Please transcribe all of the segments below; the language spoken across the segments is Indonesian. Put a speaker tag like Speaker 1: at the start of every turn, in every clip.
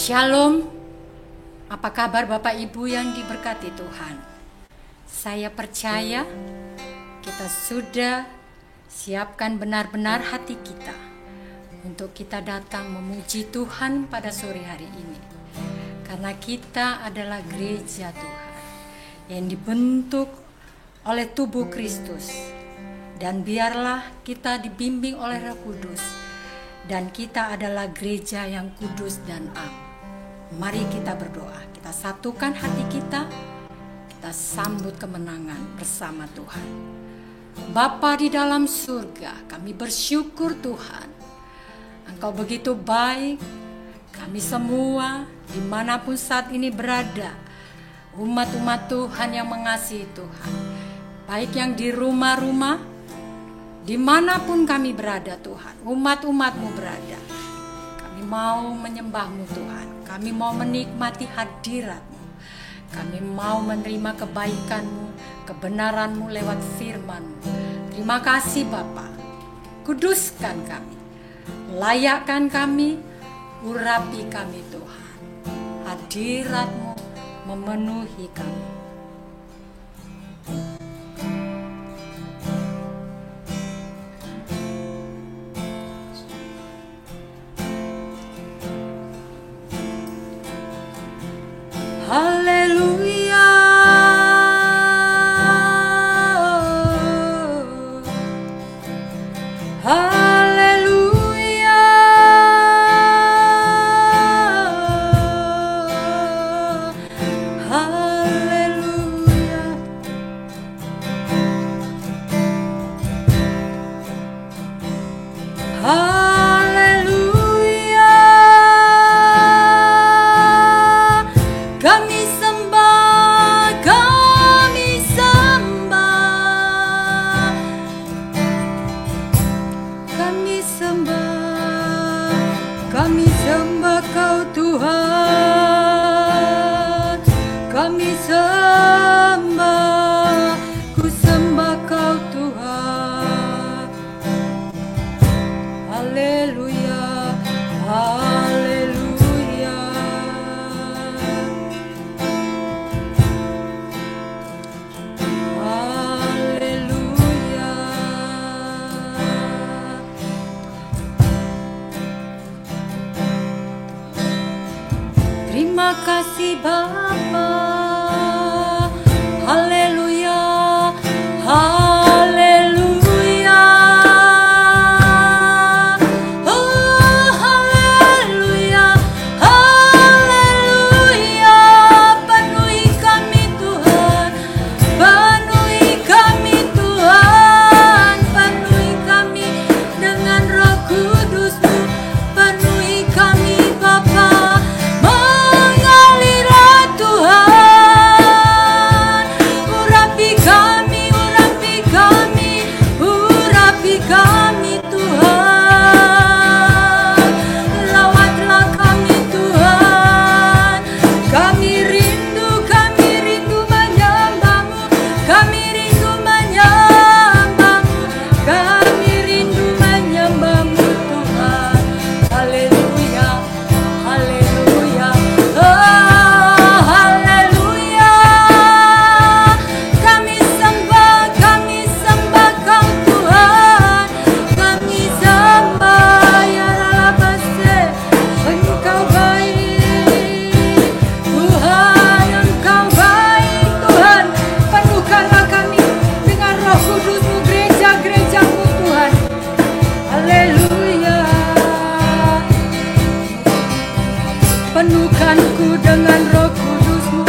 Speaker 1: Shalom, apa kabar Bapak Ibu yang diberkati Tuhan? Saya percaya kita sudah siapkan benar-benar hati kita untuk kita datang memuji Tuhan pada sore hari ini. Karena kita adalah gereja Tuhan yang dibentuk oleh tubuh Kristus. Dan biarlah kita dibimbing oleh Roh Kudus. Dan kita adalah gereja yang kudus dan am. Mari kita berdoa, kita satukan hati kita, kita sambut kemenangan bersama Tuhan. Bapa di dalam surga, kami bersyukur Tuhan. Engkau begitu baik, kami semua dimanapun saat ini berada, umat-umat Tuhan yang mengasihi Tuhan. Baik yang di rumah-rumah, dimanapun kami berada Tuhan, umat-umat-Mu berada, kami mau menyembah-Mu Tuhan, kami mau menikmati hadirat-Mu, kami mau menerima kebaikan-Mu, kebenaran-Mu lewat firman-Mu. Terima kasih Bapa, kuduskan kami, layakkan kami, urapi kami Tuhan, hadirat-Mu memenuhi kami. Haleluya, haleluya, haleluya. Kami sembah, kami sembah, kami sembah, kami sembah Kau Tuhan, kami sembah, ku sembah Kau Tuhan. Haleluya, haleluya. Terima kasih Bapa, haleluya, haleluya, oh haleluya, haleluya. Penuhi kami Tuhan, penuhi kami Tuhan, penuhi kami dengan Roh Kudus-Mu, penuhi kami Bapa. Penuhkanku dengan Roh Kudus-Mu,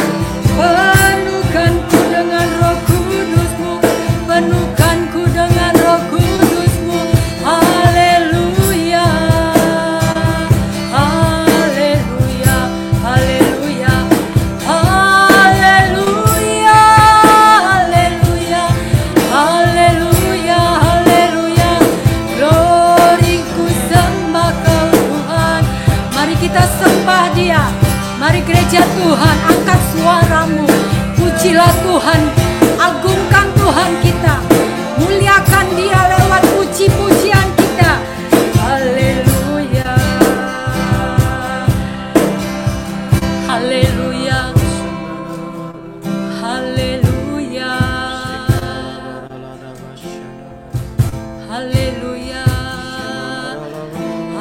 Speaker 1: penuhkanku dengan Roh Kudus-Mu, penuhkanku dengan Roh Kudus-Mu. Haleluya, haleluya, haleluya, haleluya, haleluya, haleluya, haleluya. Glory, ku sembah Kau Tuhan. Mari kita sembah Dia. Mari gereja Tuhan, angkat suaramu, pujilah Tuhan, agungkan Tuhan kita, muliakan Dia lewat puji-pujian kita. Haleluya.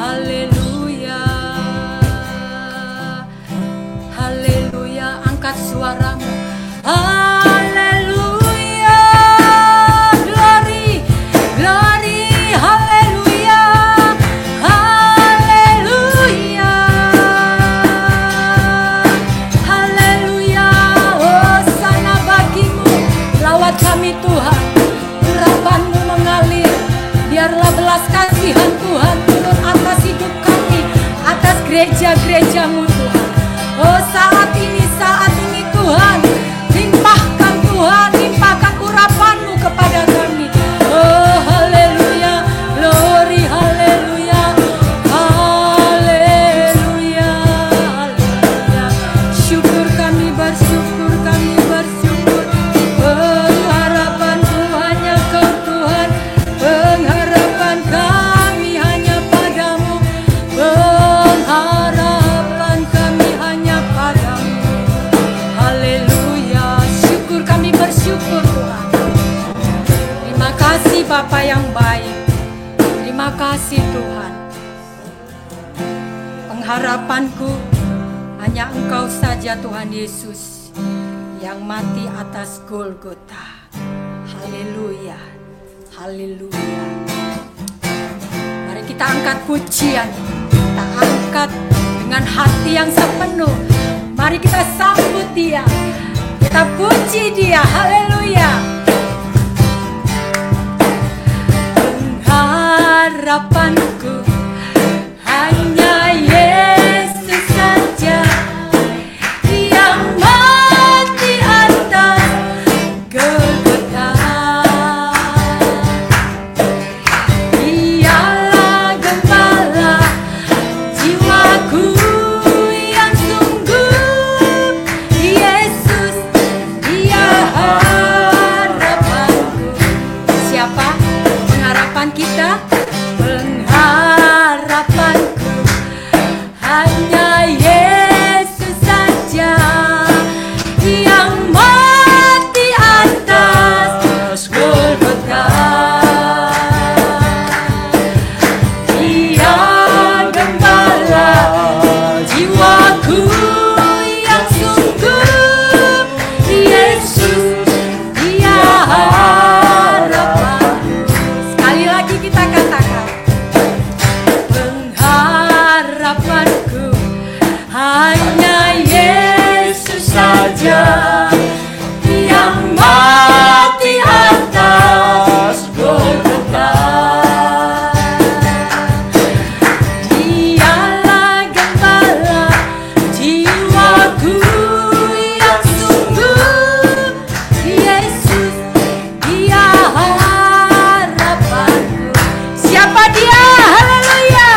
Speaker 1: Haleluya, haleluya, angkat suaramu. Haleluya, glory, glory, haleluya, haleluya, haleluya. Hosana bagimu, lawat kami Tuhan, urapan-Mu mengalir. Biarlah belas kasihan Tuhan turun atas hidup kami, atas gereja-gereja-Mu Tuhan. Oh saat ini Tuhan, limpahkan Tuhan, limpahkan urapan-Mu kepada kami. Oh haleluya, glory, haleluya, haleluya, haleluya. Syukur kami bersyukur, kami bersyukur. Pengharapan Tuhan hanya Kau Tuhan, pengharapan kami hanya padamu, pengharapan kami hanya padamu. Haleluya, syukur kami bersyukur Tuhan. Terima kasih Bapa yang baik, terima kasih Tuhan. Pengharapanku hanya Engkau saja Tuhan Yesus yang mati atas Golgota. Haleluya, haleluya. Mari kita angkat pujian, kita angkat dengan hati yang sepenuh. Mari kita sambut Dia, kita puji Dia. Haleluya. Pengharapanku hanya Yesus saja yang mati atas Golgota. Dialah gembala jiwaku yang sungguh, Yesus Dia harapanku. Siapa pengharapan kita? Pengharapanku hanya Yesus saja yang mati atas Golgota. Dia gembala jiwaku yang sungguh, Yesus Dia harapanku. Sekali lagi kita katakan, pengharapanku hanya Yesus saja yang mati atas Golgota. Dialah gembala jiwaku yang sungguh, Yesus Dia harapanku. Siapa Dia? Haleluya.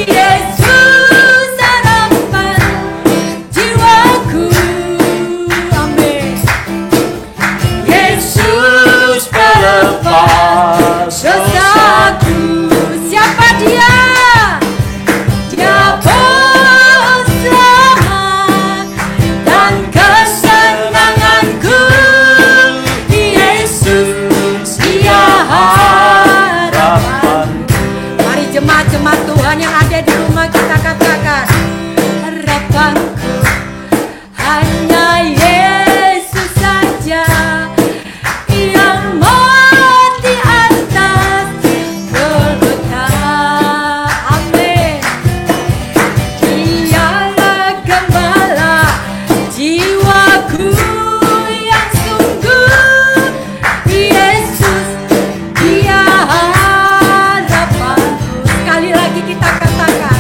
Speaker 1: Yesus harapan jiwaku. Amin. Yesus pelepas dosaku. Siapa Dia? Dia pohon selamat dan kesenanganku. Yesus Dia harapanku. Mari jemaat-jemaat Tuhan yang ada di rumah kita katakan, harapanku hanya Yesus saja yang mati atas Golgota. Amin. Dialah gembala jiwaku yang sungguh, Yesus Dia harapanku. Sekali lagi kita katakan,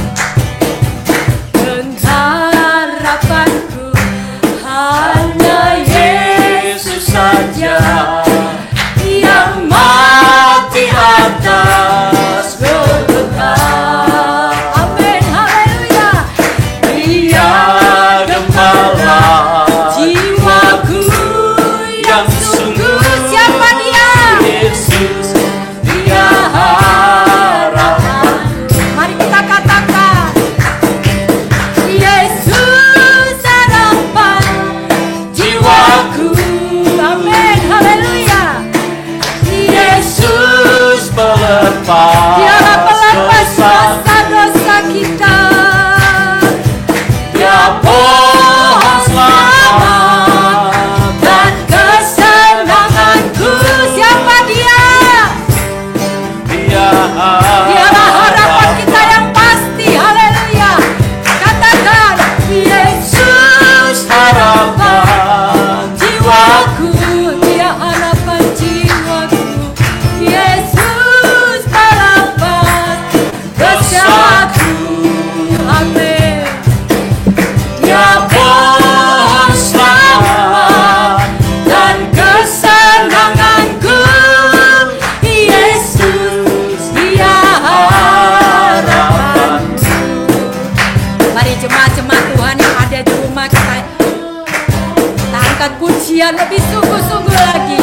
Speaker 1: Dia lebih sungguh-sungguh lagi.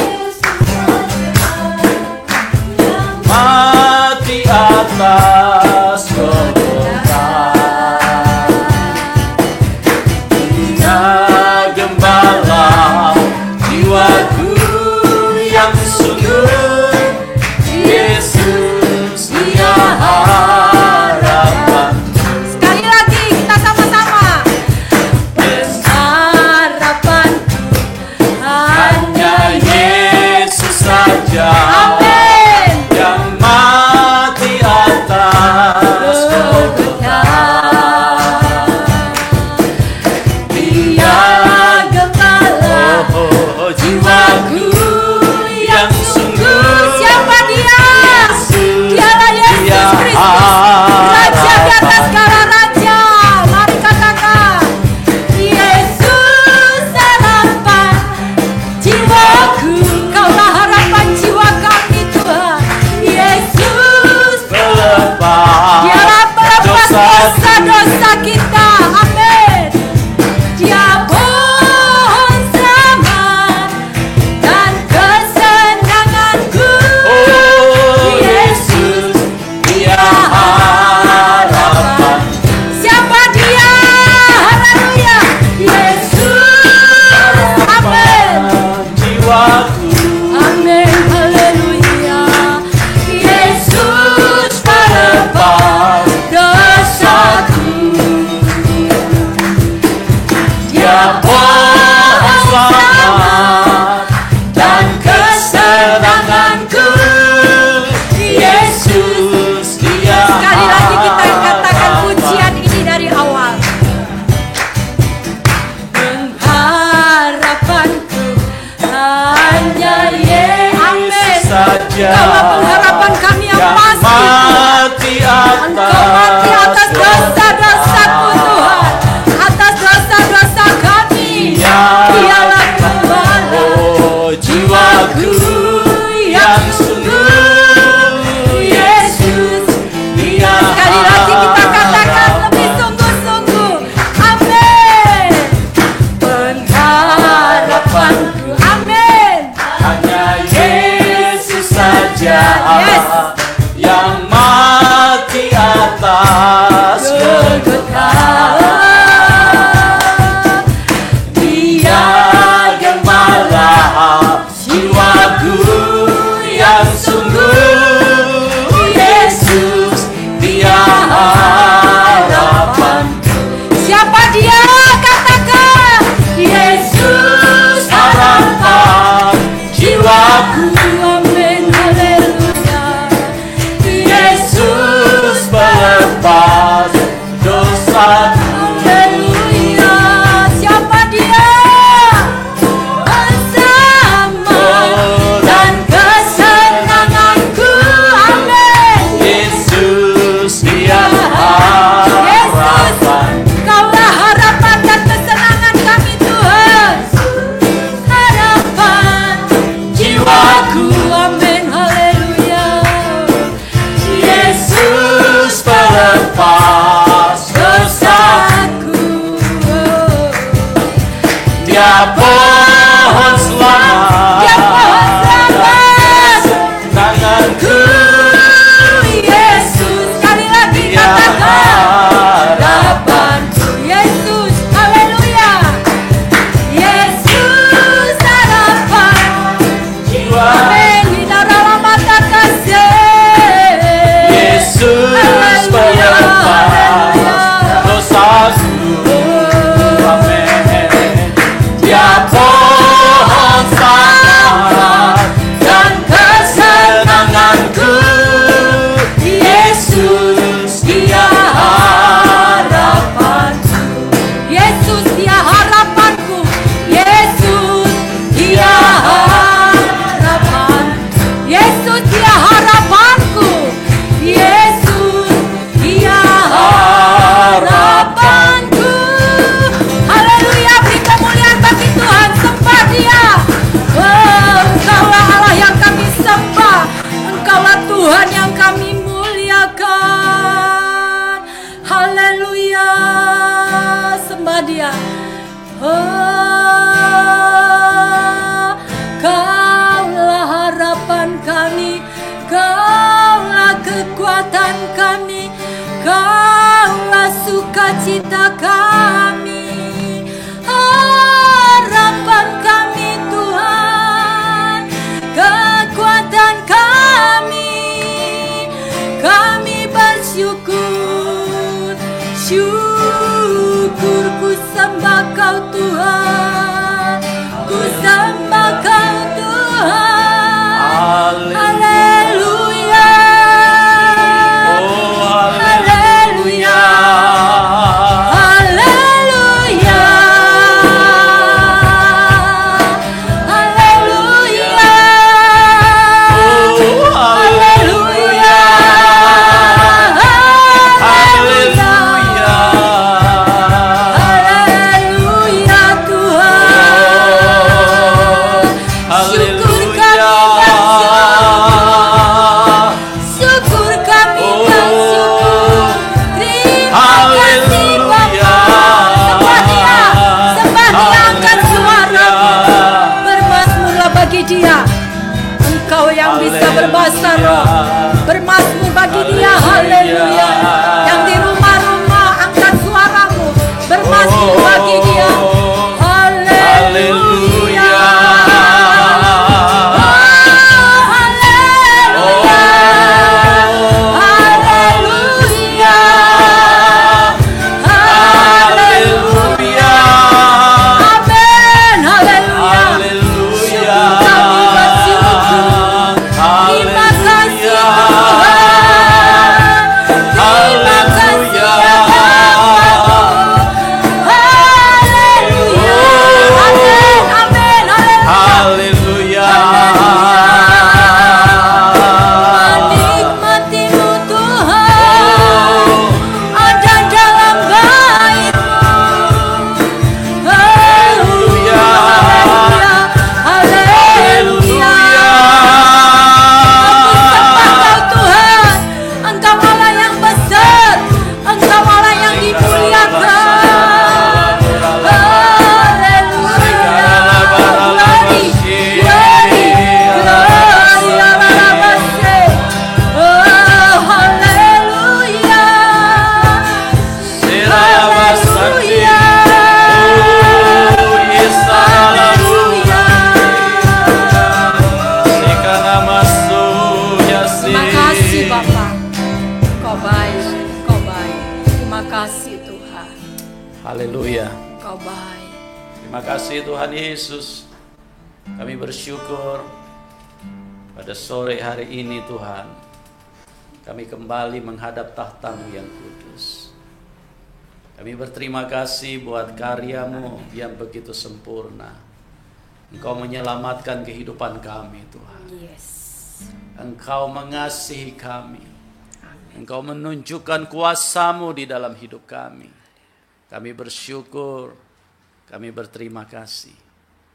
Speaker 2: Mati atas Golgota, Dia gembala jiwaku yang sungguh. Yesus, Dia harapan.
Speaker 1: Sekali lagi kita sama-sama. Harapanku hanya
Speaker 2: Yesus saja.
Speaker 1: Amin.
Speaker 2: Yang mati atas Golgota,
Speaker 1: Dia gembala
Speaker 2: jiwaku yang sungguh.
Speaker 1: Siapa dia? Dialah Yesus Kristus, Raja di atas segala raja. Mari katakan, Yesus harapan jiwaku. Kaulah harapan jiwa kami Tuhan. Yesus,
Speaker 2: Melepas
Speaker 1: Dialah pelepas dosa-dosa kita. Amin. Dia pohon selamat dan kesenanganku.
Speaker 2: Oh Yesus, Dia harapan.
Speaker 1: Siapa dia? Haleluya. Yesus. Amin.
Speaker 2: Jiwaku,
Speaker 1: Amin. Haleluya. Yesus melepas dosaku.
Speaker 2: Dia pohon selamat dan kesenanganku. Yesus, Dia
Speaker 1: Sekali lagi kita katakan pujian ini dari awal. Pengharapanku hanya Yesus
Speaker 2: saja.
Speaker 1: Kaulah pengharapan kami yang pasti.
Speaker 2: Mati
Speaker 1: Engkau mati atas dosa-dosaku Tuhan, atas dosa-dosa kami. Dialah gembala
Speaker 2: Oh jiwaku yang sungguh. Yesus, Dia
Speaker 1: Sekali lagi kita katakan lebih sungguh-sungguh. Amin. Pengharapanku. Amin.
Speaker 2: hanya Yesus saja.
Speaker 1: Yes.
Speaker 2: Yang mati atas Golgota. Dia gembala jiwaku yang sungguh. Yesus, Dia harapan.
Speaker 1: Siapa dia? Katakan. Yesus
Speaker 2: Harapan jiwaku.
Speaker 1: Amin. Haleluya.
Speaker 2: Yesus melepas dosaku.
Speaker 1: Haleluya. Siapa dia? Bersama dan kesenanganku. Amin.
Speaker 2: Yesus, Dia harapan.
Speaker 1: Kaulah harapan dan kesenangan kami Tuhan. Harapan
Speaker 2: Jiwaku.
Speaker 1: Amin. Haleluya.
Speaker 2: Yesus melepas dosaku. Dia pohon selamat.
Speaker 1: Dia pohon selamat.
Speaker 2: Tanganku.
Speaker 1: Yesus. Sekali lagi
Speaker 2: Dia
Speaker 1: katakan.
Speaker 2: harapan.
Speaker 1: Yesus. Haleluya. Yesus harapan.
Speaker 2: Jiwa.
Speaker 1: Amin. Di dalam mata kasih.
Speaker 2: Yesus melepas dosaku. Amin. Dia pohon selamat dan kesenanganku. Yesus, Dia harapanku.
Speaker 1: Yesus dia harapanku. Yesus dia harapan. Yesus dia harapanku. Yesus dia harapanku. Haleluya. Beri kemuliaan bagi Tuhan. Sembah dia. Oh, Engkaulah Allah yang kami sembah. Engkaulah Tuhan yang kami muliakan. Haleluya. Sembah dia. Oh. sukacita kami, harapan kami Tuhan, kekuatan kami bersyukur, syukur ku sembah Kau Tuhan, ku sembah Kau Tuhan. Haleluya,
Speaker 2: Oh, haleluya.
Speaker 1: haleluya, haleluya,
Speaker 2: Oh, haleluya. Haleluya.
Speaker 1: haleluya Tuhan. Syukur kami bersyukur, syukur kami bersyukur. Terima kasih Bapa. Sembah Dia, angkat suara. Bermazmurlah bagi Dia. Engkau yang bisa berbahasa roh, bermazmur bagi Dia. Haleluya. Yang di rumah-rumah angkat suaramu, bermazmur bagi Dia. Haleluya. Haleluya. Haleluya. Haleluya. Amin. Haleluya.
Speaker 2: Haleluya.
Speaker 1: Kami bersyukur. Terima kasih Tuhan. Terima kasih ya Bapa. Haleluya. Amin. Amin. Haleluya.
Speaker 2: Haleluya.
Speaker 1: Menikmatimu Tuhan, ada dalam bait-Mu. Haleluya. Haleluya. Sembah Kau Tuhan, Engkau Allah yang besar, Engkau Allah yang dimuliakan. Haleluya. Glory, glory, glory, Alabase. Oh, haleluya. Haleluya. Haleluya. Terima kasih Bapa. Kau baik, Kau baik. Terima kasih Tuhan.
Speaker 2: Haleluya.
Speaker 1: Kau baik.
Speaker 2: Terima kasih Tuhan Yesus. Kami bersyukur pada sore hari ini Tuhan. Kami kembali menghadap tahta-Mu yang kudus. Kami berterima kasih buat karya-Mu yang begitu sempurna. Engkau menyelamatkan kehidupan kami Tuhan.
Speaker 1: Yes.
Speaker 2: Engkau mengasihi kami. Engkau menunjukkan kuasa-Mu di dalam hidup kami. Kami bersyukur. Kami berterima kasih.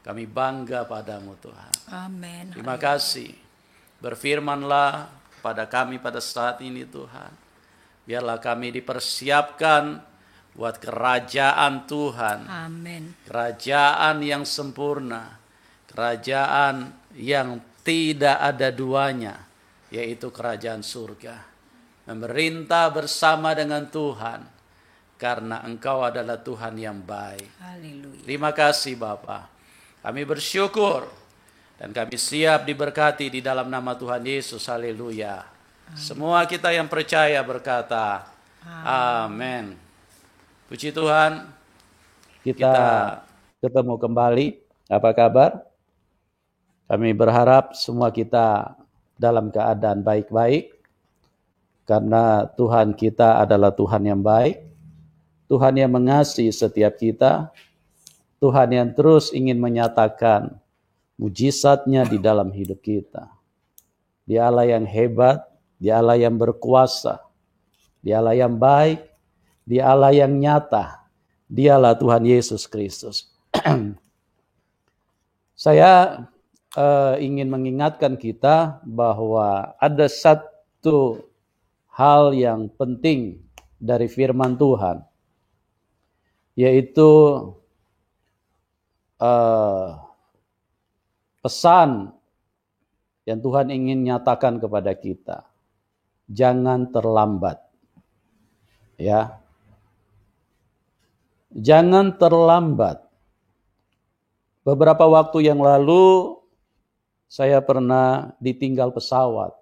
Speaker 2: Kami bangga padamu Tuhan.
Speaker 1: Amin.
Speaker 2: Terima kasih. Berfirmanlah pada kami pada saat ini Tuhan. Biarlah kami dipersiapkan buat kerajaan Tuhan.
Speaker 1: Amin.
Speaker 2: Kerajaan yang sempurna. Kerajaan yang tidak ada duanya. Yaitu kerajaan surga. Memerintah bersama dengan Tuhan. Karena Engkau adalah Tuhan yang baik.
Speaker 1: Haleluya.
Speaker 2: Terima kasih Bapa. Kami bersyukur dan kami siap diberkati di dalam nama Tuhan Yesus. Haleluya. Semua kita yang percaya berkata amin. Puji Tuhan. Kita ketemu kembali. Apa kabar? Kami berharap semua kita dalam keadaan baik-baik. Karena Tuhan kita adalah Tuhan yang baik. Tuhan yang mengasihi setiap kita, Tuhan yang terus ingin menyatakan mujizat-Nya di dalam hidup kita. Dia Allah yang hebat, Dia Allah yang berkuasa, Dia Allah yang baik, Dia Allah yang nyata, Dialah Tuhan Yesus Kristus. Saya ingin mengingatkan kita bahwa ada satu hal yang penting dari firman Tuhan, yaitu pesan yang Tuhan ingin nyatakan kepada kita. Jangan terlambat. Ya. Jangan terlambat. Beberapa waktu yang lalu saya pernah ditinggal pesawat.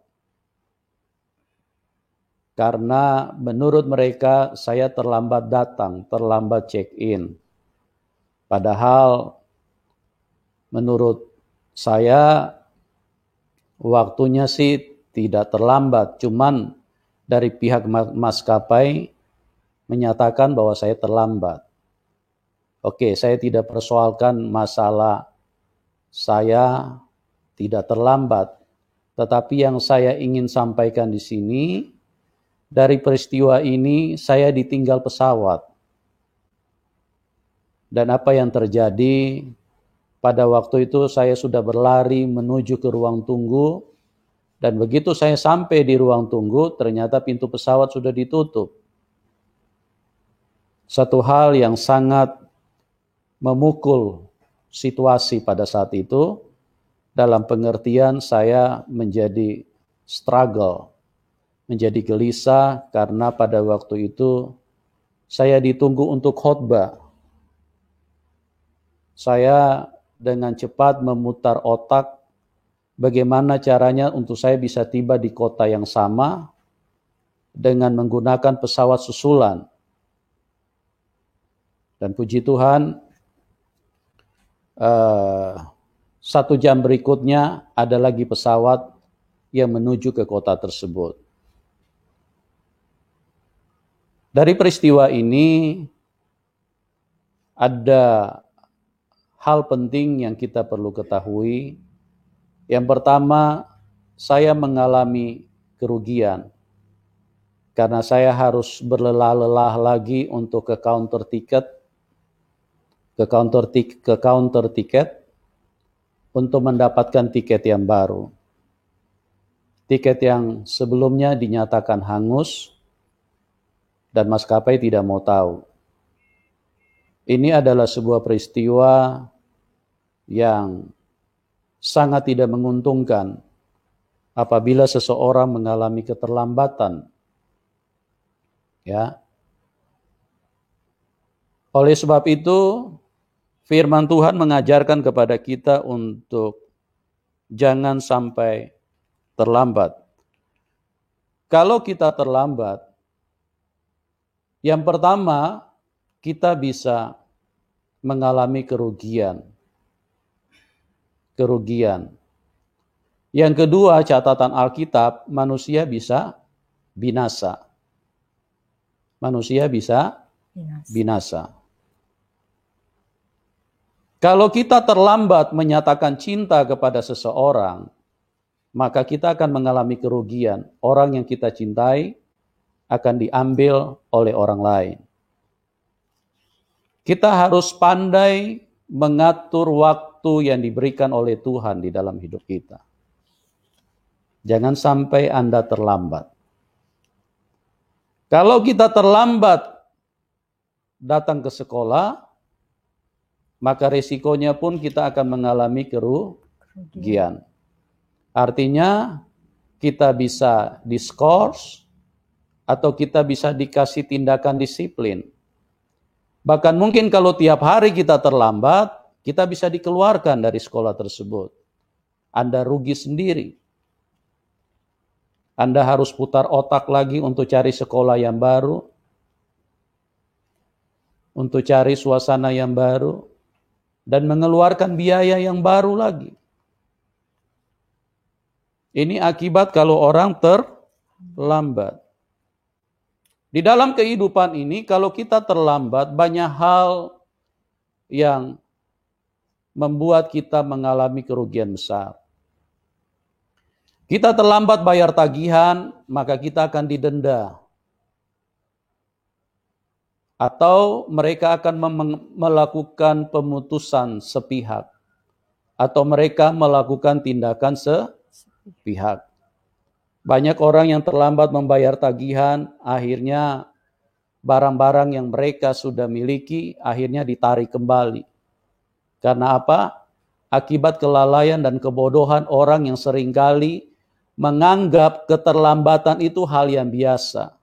Speaker 2: Karena menurut mereka saya terlambat datang, terlambat check-in. Padahal menurut saya waktunya sih tidak terlambat. Cuman dari pihak maskapai menyatakan bahwa saya terlambat. Oke, saya tidak persoalkan masalah saya tidak terlambat. Tetapi yang saya ingin sampaikan di sini, dari peristiwa ini saya ditinggal pesawat. Dan apa yang terjadi, pada waktu itu saya sudah berlari menuju ke ruang tunggu. Dan begitu saya sampai di ruang tunggu, ternyata pintu pesawat sudah ditutup. Satu hal yang sangat memukul situasi pada saat itu, dalam pengertian saya menjadi struggle, menjadi gelisah karena pada waktu itu saya ditunggu untuk khotbah. Saya dengan cepat memutar otak bagaimana caranya untuk saya bisa tiba di kota yang sama dengan menggunakan pesawat susulan. Dan puji Tuhan, 1 jam berikutnya ada lagi pesawat yang menuju ke kota tersebut. Dari peristiwa ini ada hal penting yang kita perlu ketahui. Yang pertama, saya mengalami kerugian karena saya harus berlelah-lelah lagi untuk ke counter tiket untuk mendapatkan tiket yang baru. Tiket yang sebelumnya dinyatakan hangus dan maskapai tidak mau tahu. Ini adalah sebuah peristiwa yang sangat tidak menguntungkan apabila seseorang mengalami keterlambatan. Ya. Oleh sebab itu, firman Tuhan mengajarkan kepada kita untuk jangan sampai terlambat. Kalau kita terlambat, yang pertama kita bisa mengalami kerugian. Yang kedua, catatan Alkitab, manusia bisa binasa. Manusia bisa binasa. Kalau kita terlambat menyatakan cinta kepada seseorang, maka kita akan mengalami kerugian. Orang yang kita cintai akan diambil oleh orang lain. Kita harus pandai mengatur waktu yang diberikan oleh Tuhan di dalam hidup kita. Jangan sampai Anda terlambat. Kalau kita terlambat datang ke sekolah, maka resikonya pun kita akan mengalami kerugian. Artinya kita bisa diskors atau kita bisa dikasih tindakan disiplin. Bahkan mungkin kalau tiap hari kita terlambat, kita bisa dikeluarkan dari sekolah tersebut. Anda rugi sendiri. Anda harus putar otak lagi untuk cari sekolah yang baru, untuk cari suasana yang baru, dan mengeluarkan biaya yang baru lagi. Ini akibat kalau orang terlambat. Di dalam kehidupan ini, kalau kita terlambat, banyak hal yang membuat kita mengalami kerugian besar. Kita terlambat bayar tagihan, maka kita akan didenda. Atau mereka akan melakukan pemutusan sepihak. Atau mereka melakukan tindakan sepihak. Banyak orang yang terlambat membayar tagihan, akhirnya barang-barang yang mereka sudah miliki, akhirnya ditarik kembali. Karena apa? Akibat kelalaian dan kebodohan orang yang seringkali menganggap keterlambatan itu hal yang biasa.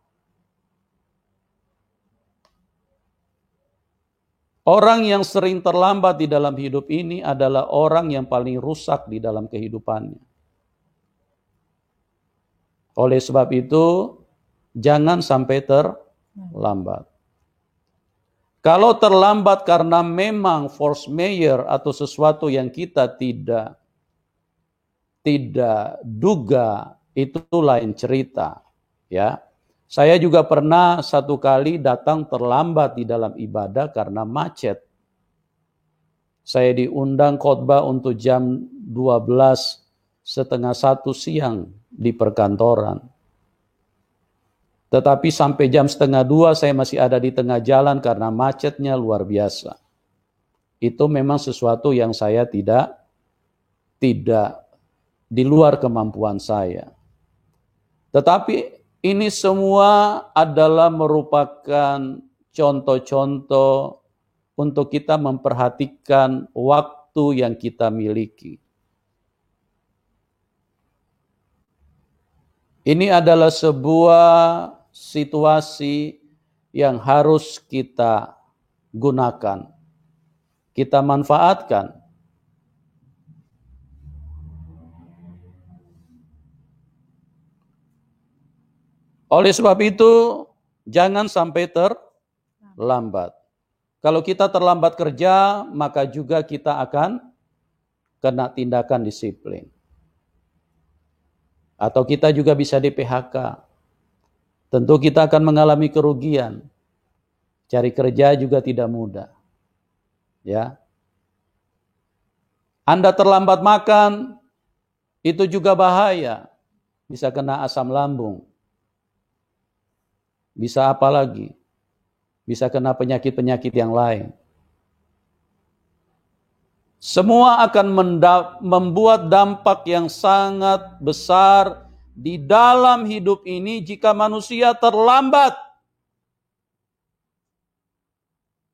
Speaker 2: Orang yang sering terlambat di dalam hidup ini adalah orang yang paling rusak di dalam kehidupannya. Oleh sebab itu, jangan sampai terlambat. Kalau terlambat karena memang force majeure atau sesuatu yang kita tidak duga, itu lain cerita, ya. Saya juga pernah satu kali datang terlambat di dalam ibadah karena macet. Saya diundang khotbah untuk jam 12:30 siang di perkantoran. Tetapi sampai jam 1:30 saya masih ada di tengah jalan karena macetnya luar biasa. Itu memang sesuatu yang saya tidak di luar kemampuan saya. Tetapi ini semua adalah merupakan contoh-contoh untuk kita memperhatikan waktu yang kita miliki. Ini adalah sebuah situasi yang harus kita gunakan, kita manfaatkan. Oleh sebab itu, jangan sampai terlambat. Kalau kita terlambat kerja, maka juga kita akan kena tindakan disiplin. Atau kita juga bisa di PHK. Tentu kita akan mengalami kerugian. Cari kerja juga tidak mudah. Ya. Anda terlambat makan, itu juga bahaya. Bisa kena asam lambung. Bisa apa lagi? Bisa kena penyakit-penyakit yang lain. Semua akan membuat dampak yang sangat besar di dalam hidup ini jika manusia terlambat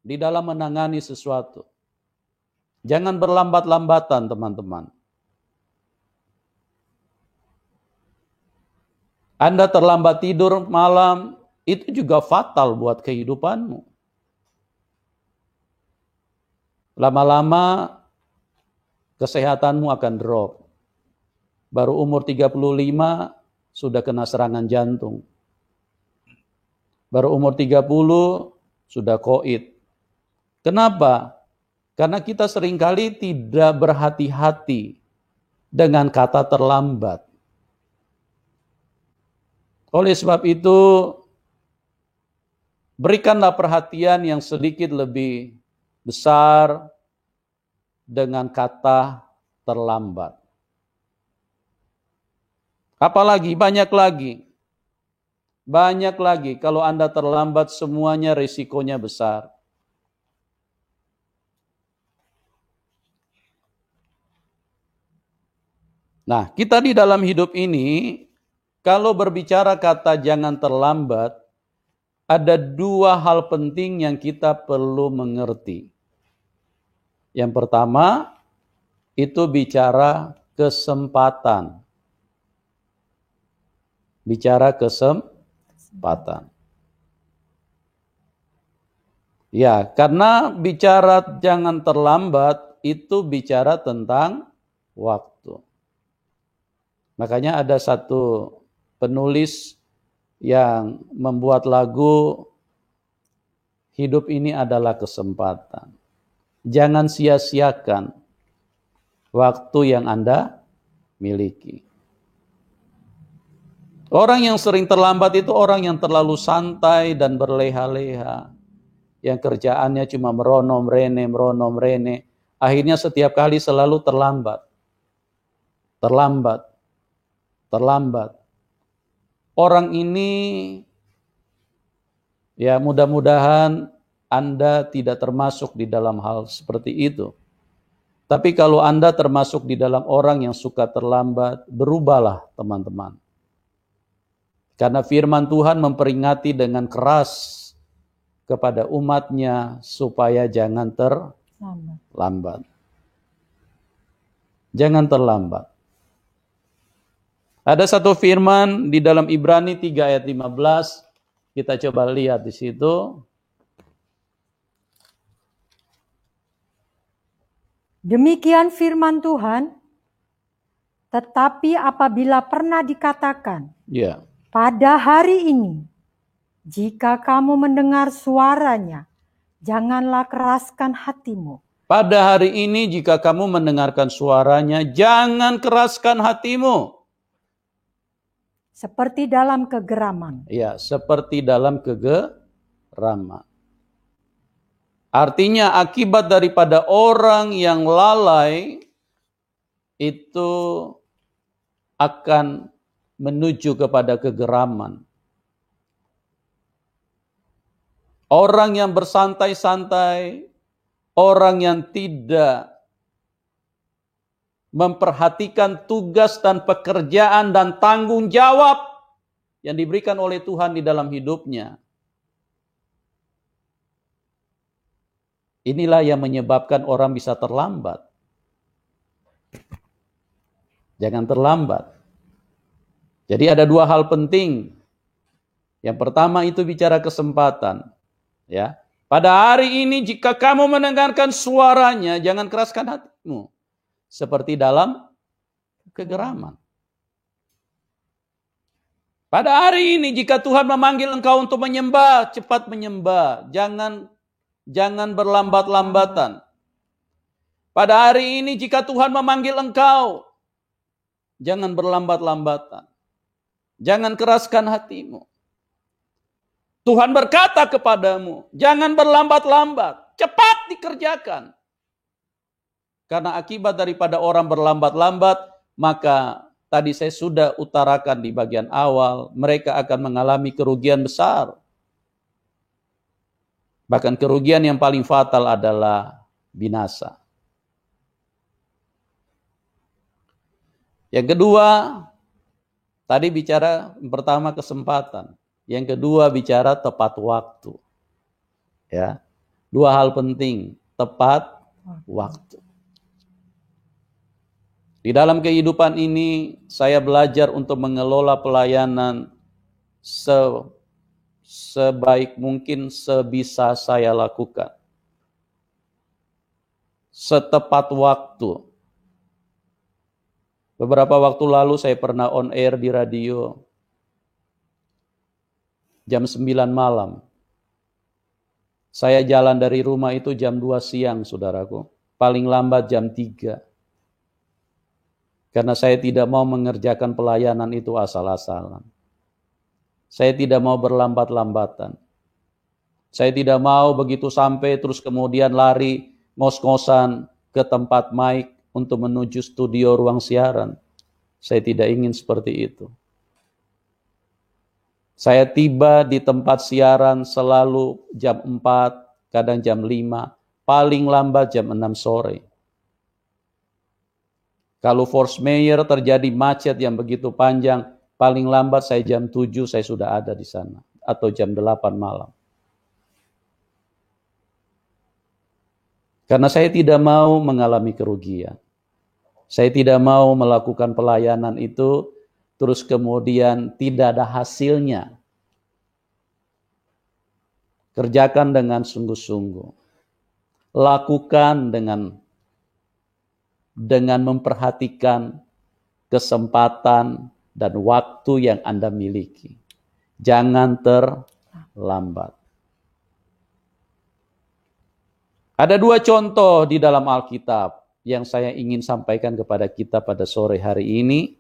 Speaker 2: di dalam menangani sesuatu. Jangan berlambat-lambatan, teman-teman. Anda terlambat tidur malam, itu juga fatal buat kehidupanmu. Lama-lama kesehatanmu akan drop. Baru umur 35 sudah kena serangan jantung. Baru umur 30 sudah koid. Kenapa? Karena kita seringkali tidak berhati-hati dengan kata terlambat. Oleh sebab itu, berikanlah perhatian yang sedikit lebih besar dengan kata terlambat. Apalagi, banyak lagi. Kalau Anda terlambat, semuanya risikonya besar. Nah, kita di dalam hidup ini, kalau berbicara kata jangan terlambat, ada dua hal penting yang kita perlu mengerti. Yang pertama, itu bicara kesempatan. Bicara kesempatan. Ya, karena bicara jangan terlambat, itu bicara tentang waktu. Makanya ada satu penulis yang membuat lagu, hidup ini adalah kesempatan. Jangan sia-siakan waktu yang Anda miliki. Orang yang sering terlambat itu orang yang terlalu santai dan berleha-leha. Yang kerjaannya cuma meronom-rene. Akhirnya setiap kali selalu terlambat. Orang ini, ya mudah-mudahan Anda tidak termasuk di dalam hal seperti itu. Tapi kalau Anda termasuk di dalam orang yang suka terlambat, berubahlah teman-teman. Karena firman Tuhan memperingati dengan keras kepada umatnya supaya jangan terlambat. Jangan terlambat. Ada satu firman di dalam Ibrani 3 ayat 15. Kita coba lihat di situ.
Speaker 1: Demikian firman Tuhan. Tetapi apabila pernah dikatakan,
Speaker 2: Ya.
Speaker 1: pada hari ini, jika kamu mendengar suaranya, janganlah keraskan hatimu.
Speaker 2: Pada hari ini jika kamu mendengarkan suaranya, jangan keraskan hatimu.
Speaker 1: Seperti dalam kegeraman.
Speaker 2: Ya, seperti dalam kegeraman. Artinya akibat daripada orang yang lalai itu akan menuju kepada kegeraman. Orang yang bersantai-santai, orang yang tidak memperhatikan tugas dan pekerjaan dan tanggung jawab yang diberikan oleh Tuhan di dalam hidupnya. Inilah yang menyebabkan orang bisa terlambat. Jangan terlambat. Jadi ada dua hal penting. Yang pertama itu bicara kesempatan. Ya. Pada hari ini jika kamu mendengarkan suaranya, jangan keraskan hatimu. Seperti dalam kegeraman. Pada hari ini jika Tuhan memanggil engkau untuk menyembah, cepat menyembah. Jangan berlambat-lambatan. Pada hari ini jika Tuhan memanggil engkau, jangan berlambat-lambatan. Jangan keraskan hatimu. Tuhan berkata kepadamu, jangan berlambat-lambat, cepat dikerjakan. Karena akibat daripada orang berlambat-lambat, maka tadi saya sudah utarakan di bagian awal, mereka akan mengalami kerugian besar. Bahkan kerugian yang paling fatal adalah binasa. Yang kedua, tadi bicara pertama kesempatan. Yang kedua bicara tepat waktu. Ya. Dua hal penting, tepat waktu. Di dalam kehidupan ini saya belajar untuk mengelola pelayanan sebaik mungkin sebisa saya lakukan. Setepat waktu. Beberapa waktu lalu saya pernah on air di radio. Jam 9 malam. Saya jalan dari rumah itu jam 2 siang, saudaraku. Paling lambat jam 3. Karena saya tidak mau mengerjakan pelayanan itu asal-asalan. Saya tidak mau berlambat-lambatan. Saya tidak mau begitu sampai terus kemudian lari ngos-ngosan ke tempat mic untuk menuju studio ruang siaran. Saya tidak ingin seperti itu. Saya tiba di tempat siaran selalu jam 4, kadang jam 5, paling lambat jam 6 sore. Kalau Force Mayor terjadi macet yang begitu panjang, paling lambat saya jam 7 saya sudah ada di sana. Atau jam 8 malam. Karena saya tidak mau mengalami kerugian. Saya tidak mau melakukan pelayanan itu terus kemudian tidak ada hasilnya. Kerjakan dengan sungguh-sungguh. Lakukan dengan memperhatikan kesempatan dan waktu yang Anda miliki. Jangan terlambat. Ada dua contoh di dalam Alkitab yang saya ingin sampaikan kepada kita pada sore hari ini.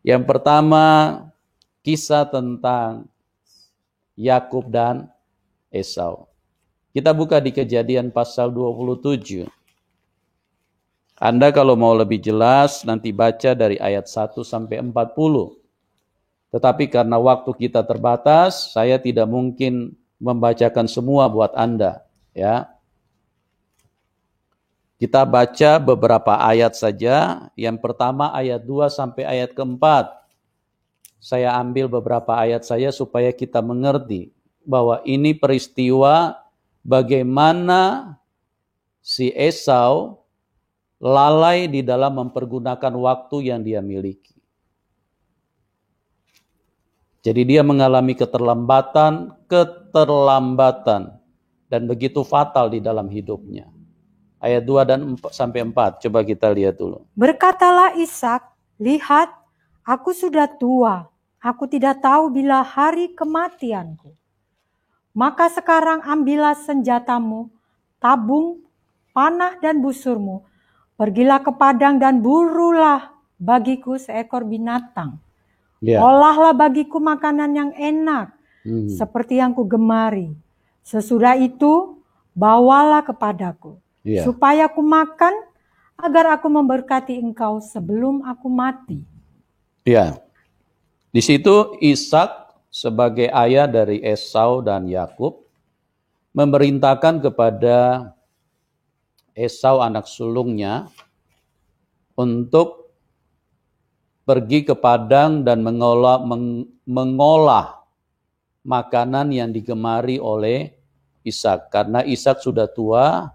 Speaker 2: Yang pertama, kisah tentang Yakub dan Esau. Kita buka di Kejadian pasal 27. Anda kalau mau lebih jelas nanti baca dari ayat 1 sampai 40. Tetapi karena waktu kita terbatas, saya tidak mungkin membacakan semua buat Anda, ya. Kita baca beberapa ayat saja. Yang pertama ayat 2 sampai ayat keempat. Saya ambil beberapa ayat saja supaya kita mengerti bahwa ini peristiwa bagaimana si Esau lalai di dalam mempergunakan waktu yang dia miliki. Jadi dia mengalami keterlambatan dan begitu fatal di dalam hidupnya. ayat 2 dan sampai 4. Coba kita lihat dulu.
Speaker 1: Berkatalah Ishak, lihat, aku sudah tua, aku tidak tahu bila hari kematianku. Maka sekarang ambillah senjatamu, tabung, panah dan busurmu. Pergilah ke padang dan burulah bagiku seekor binatang.
Speaker 2: Ya.
Speaker 1: Olahlah bagiku makanan yang enak, seperti yang ku gemari. Sesudah itu, bawalah kepadaku, supaya aku makan, agar aku memberkati engkau sebelum aku mati.
Speaker 2: Ya. Di situ Ishak sebagai ayah dari Esau dan Yakub memerintahkan kepada Esau anak sulungnya untuk pergi ke padang dan mengolah makanan yang digemari oleh Ishak. Karena Ishak sudah tua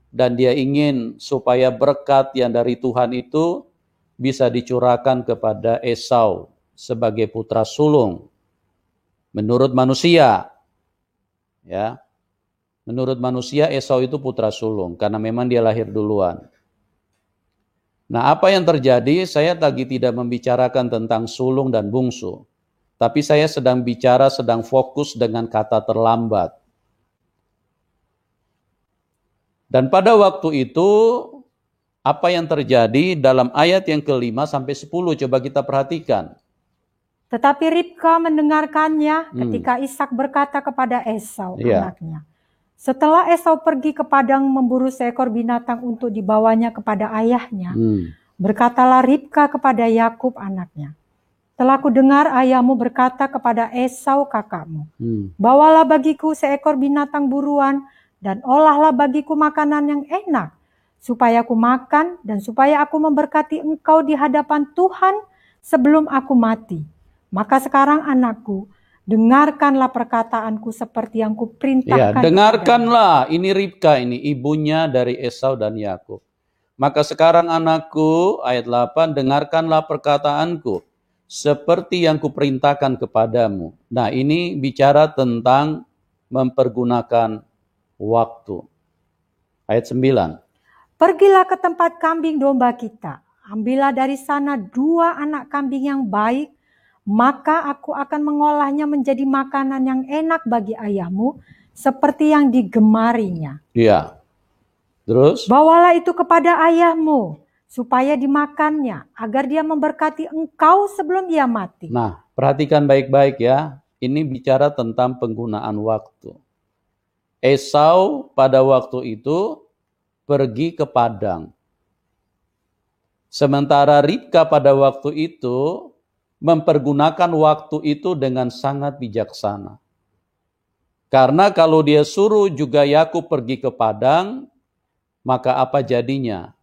Speaker 2: dan dia ingin supaya berkat yang dari Tuhan itu bisa dicurahkan kepada Esau sebagai putra sulung. Menurut manusia, ya, menurut manusia Esau itu putra sulung karena memang dia lahir duluan. Nah, apa yang terjadi? Saya lagi tidak membicarakan tentang sulung dan bungsu, tapi saya sedang fokus dengan kata terlambat. Dan pada waktu itu, apa yang terjadi dalam ayat yang ke-5 sampai 10, coba kita perhatikan.
Speaker 1: Tetapi Ribka mendengarkannya ketika Ishak berkata kepada Esau, anaknya. Setelah Esau pergi ke padang memburu seekor binatang untuk dibawanya kepada ayahnya, berkatalah Ribka kepada Yakub anaknya, telah kudengar ayahmu berkata kepada Esau kakakmu, bawalah bagiku seekor binatang buruan dan olahlah bagiku makanan yang enak, supaya aku makan dan supaya aku memberkati engkau di hadapan Tuhan sebelum aku mati. Maka sekarang anakku, dengarkanlah perkataanku seperti yang kuperintahkan. Ya,
Speaker 2: dengarkanlah. Ini Ribka, ini ibunya dari Esau dan Yakub. Maka sekarang anakku, ayat 8, dengarkanlah perkataanku seperti yang kuperintahkan kepadamu. Nah, ini bicara tentang mempergunakan waktu. Ayat 9.
Speaker 1: Pergilah ke tempat kambing domba kita. Ambillah dari sana 2 anak kambing yang baik, maka aku akan mengolahnya menjadi makanan yang enak bagi ayahmu, seperti yang digemarinya.
Speaker 2: Iya. Terus?
Speaker 1: Bawalah itu kepada ayahmu, supaya dimakannya, agar dia memberkati engkau sebelum dia mati.
Speaker 2: Nah, perhatikan baik-baik ya. Ini bicara tentang penggunaan waktu. Esau pada waktu itu pergi ke padang. Sementara Ribka pada waktu itu mempergunakan waktu itu dengan sangat bijaksana. Karena kalau dia suruh juga Yakub pergi ke padang, maka apa jadinya?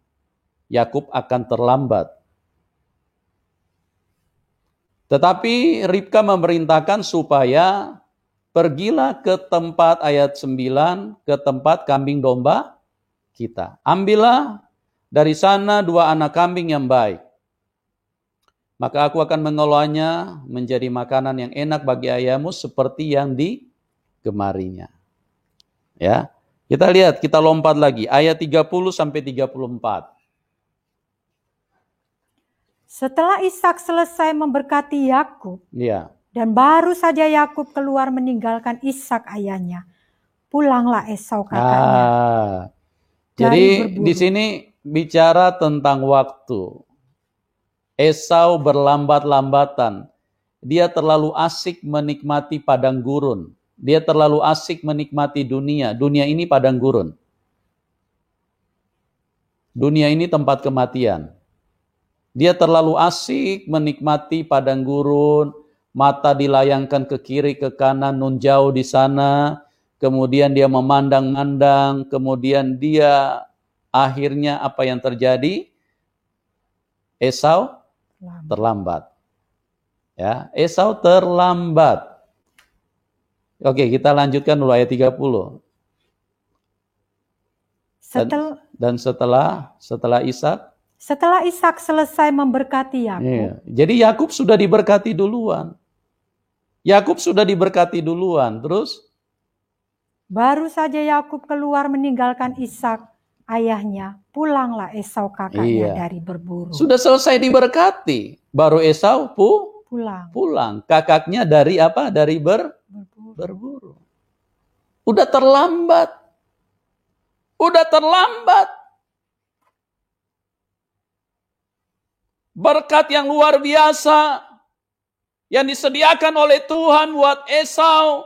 Speaker 2: Yakub akan terlambat. Tetapi Ribka memerintahkan supaya pergilah ke tempat ayat 9, ke tempat kambing domba kita. Ambillah dari sana 2 anak kambing yang baik. Maka aku akan mengolahnya menjadi makanan yang enak bagi ayahmu seperti yang digemarinya. Ya. Kita lihat, kita lompat lagi ayat 30 sampai 34.
Speaker 1: Setelah Ishak selesai memberkati Yakub, dan baru saja Yakub keluar meninggalkan Ishak ayahnya, pulanglah Esau kakaknya.
Speaker 2: Jadi di sini bicara tentang waktu. Esau berlambat-lambatan. Dia terlalu asik menikmati padang gurun. Dia terlalu asik menikmati dunia. Dunia ini padang gurun. Dunia ini tempat kematian. Dia terlalu asik menikmati padang gurun. Mata dilayangkan ke kiri, ke kanan, nun jauh di sana. Kemudian dia memandang-mandang. Kemudian dia akhirnya apa yang terjadi? Esau terlambat. Ya, Esau terlambat. Oke, kita lanjutkan dulu ayat 30. Setelah Ishak?
Speaker 1: Setelah Ishak selesai memberkati Yakub.
Speaker 2: Jadi Yakub sudah diberkati duluan. Terus?
Speaker 1: Baru saja Yakub keluar meninggalkan Ishak, ayahnya, "Pulanglah Esau kakaknya
Speaker 2: Iya.
Speaker 1: dari berburu."
Speaker 2: Sudah selesai diberkati, baru Esau
Speaker 1: Pulang.
Speaker 2: pulang. Kakaknya dari apa? Dari berburu. Udah terlambat. Udah terlambat. Berkat yang luar biasa yang disediakan oleh Tuhan buat Esau.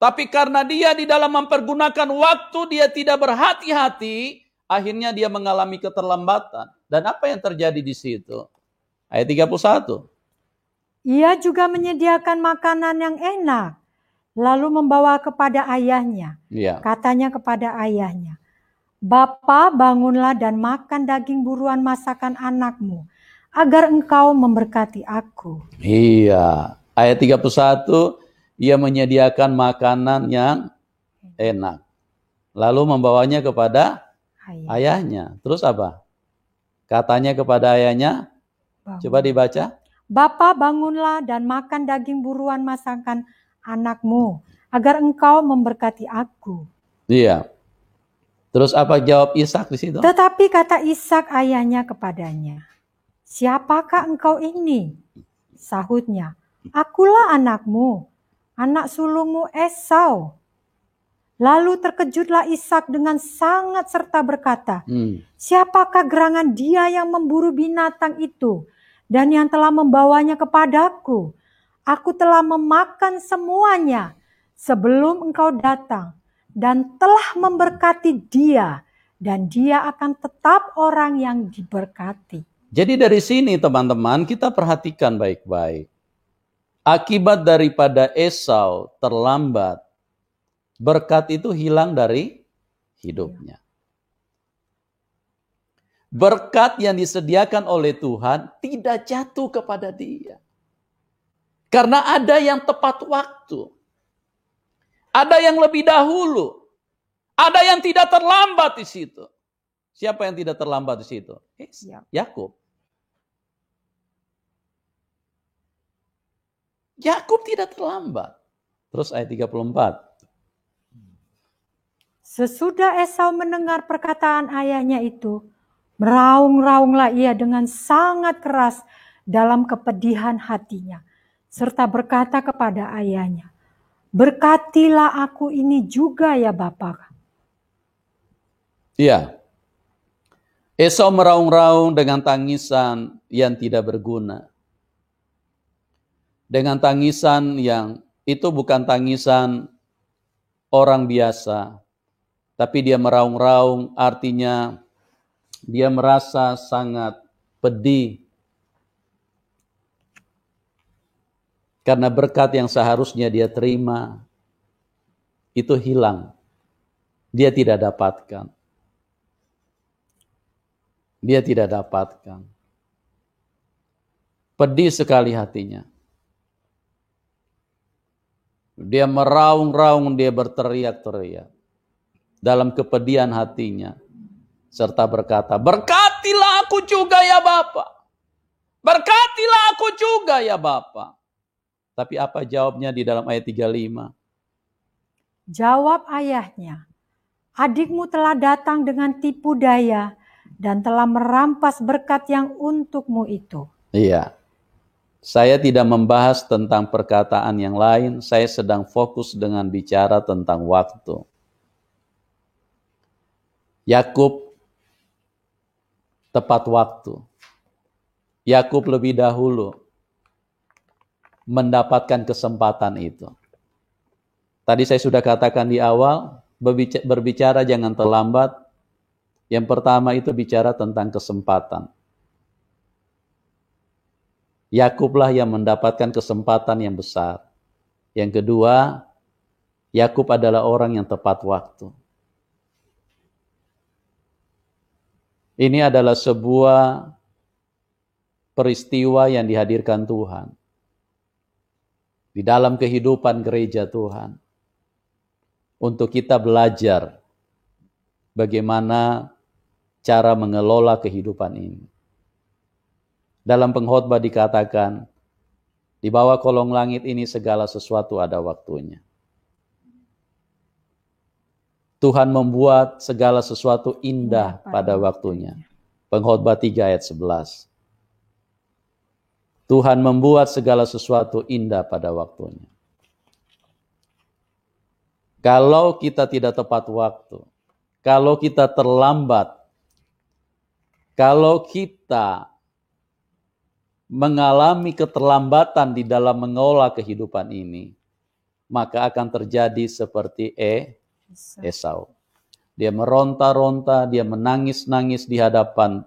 Speaker 2: Tapi karena dia di dalam mempergunakan waktu, dia tidak berhati-hati, akhirnya dia mengalami keterlambatan. Dan apa yang terjadi di situ? Ayat 31.
Speaker 1: Ia juga menyediakan makanan yang enak, lalu membawa kepada ayahnya.
Speaker 2: Iya.
Speaker 1: Katanya kepada ayahnya, "Bapa, bangunlah dan makan daging buruan masakan anakmu, agar engkau memberkati aku."
Speaker 2: Iya. Ayat 31, ia menyediakan makanan yang enak. Lalu membawanya kepada ayahnya. Terus apa? Katanya kepada ayahnya, coba dibaca.
Speaker 1: "Bapa, bangunlah dan makan daging buruan masakan anakmu, agar engkau memberkati aku."
Speaker 2: Iya. Terus apa jawab Ishak di situ?
Speaker 1: Tetapi kata Ishak ayahnya kepadanya, "Siapakah engkau ini?" Sahutnya, "Akulah anakmu, anak sulungmu Esau." Lalu terkejutlah Ishak dengan sangat serta berkata, "Siapakah gerangan dia yang memburu binatang itu dan yang telah membawanya kepadaku? Aku telah memakan semuanya sebelum engkau datang dan telah memberkati dia, dan dia akan tetap orang yang diberkati."
Speaker 2: Jadi dari sini teman-teman kita perhatikan baik-baik. Akibat daripada Esau terlambat, berkat itu hilang dari hidupnya. Berkat yang disediakan oleh Tuhan tidak jatuh kepada dia. Karena ada yang tepat waktu. Ada yang lebih dahulu. Ada yang tidak terlambat di situ. Siapa yang tidak terlambat di situ? Yakub. Yakub tidak terlambat. Terus ayat 34.
Speaker 1: Sesudah Esau mendengar perkataan ayahnya itu, meraung-raunglah ia dengan sangat keras dalam kepedihan hatinya, serta berkata kepada ayahnya, "Berkatilah aku ini juga ya Bapa."
Speaker 2: Iya. Esau meraung-raung dengan tangisan yang tidak berguna. Dengan tangisan yang itu bukan tangisan orang biasa. Tapi dia meraung-raung artinya dia merasa sangat pedih. Karena berkat yang seharusnya dia terima itu hilang. Dia tidak dapatkan. Dia tidak dapatkan. Pedih sekali hatinya. Dia meraung-raung, dia berteriak-teriak. Dalam kepedihan hatinya. Serta berkata, "Berkatilah aku juga ya Bapa. Berkatilah aku juga ya Bapa." Tapi apa jawabnya di dalam ayat 35?
Speaker 1: Jawab ayahnya, "Adikmu telah datang dengan tipu daya dan telah merampas berkat yang untukmu itu."
Speaker 2: Iya. Saya tidak membahas tentang perkataan yang lain, saya sedang fokus dengan bicara tentang waktu. Yakub tepat waktu. Yakub lebih dahulu mendapatkan kesempatan itu. Tadi saya sudah katakan di awal, berbicara jangan terlambat. Yang pertama itu bicara tentang kesempatan. Yakublah yang mendapatkan kesempatan yang besar. Yang kedua, Yakub adalah orang yang tepat waktu. Ini adalah sebuah peristiwa yang dihadirkan Tuhan di dalam kehidupan gereja Tuhan. Untuk kita belajar bagaimana cara mengelola kehidupan ini. Dalam pengkhotbah dikatakan, di bawah kolong langit ini segala sesuatu ada waktunya. Tuhan membuat segala sesuatu indah pada waktunya. Pengkhotbah 3 ayat 11. Tuhan membuat segala sesuatu indah pada waktunya. Kalau kita tidak tepat waktu, kalau kita terlambat, kalau kita mengalami keterlambatan di dalam mengolah kehidupan ini, maka akan terjadi seperti Esau. Dia meronta-ronta, dia menangis-nangis di hadapan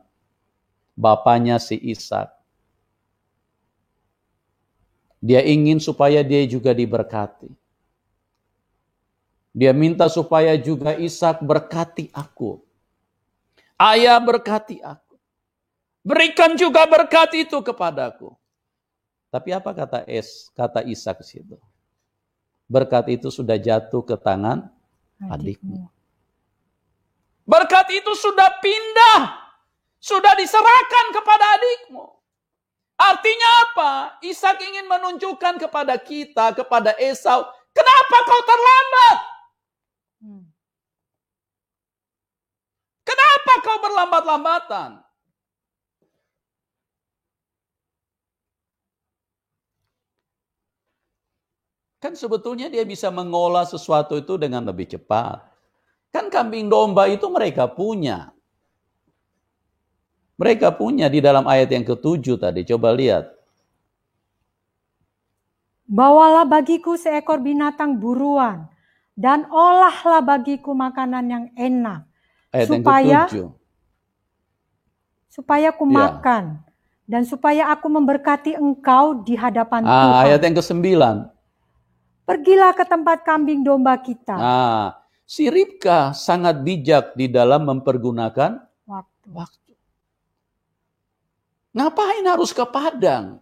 Speaker 2: bapaknya si Ishak. Dia ingin supaya dia juga diberkati. Dia minta supaya juga Ishak berkati aku. Ayah berkati aku. Berikan juga berkat itu kepadaku. Tapi apa kata Ishak situ? Berkat itu sudah jatuh ke tangan adikmu. Berkat itu sudah pindah. Sudah diserahkan kepada adikmu. Artinya apa? Ishak ingin menunjukkan kepada kita, kepada Esau, kenapa kau terlambat? Kenapa kau berlambat-lambatan? Kan sebetulnya dia bisa mengolah sesuatu itu dengan lebih cepat. Kan kambing domba itu mereka punya. Mereka punya di dalam ayat yang ke-7 tadi. Coba lihat.
Speaker 1: Bawalah bagiku seekor binatang buruan, dan olahlah bagiku makanan yang enak.
Speaker 2: Ayat yang ke-7.
Speaker 1: Supaya aku makan, dan supaya aku memberkati engkau di hadapan Tuhan.
Speaker 2: Ayat yang ke-9.
Speaker 1: Pergilah ke tempat kambing domba kita.
Speaker 2: Si Ribka sangat bijak di dalam mempergunakan waktu. Ngapain harus ke padang?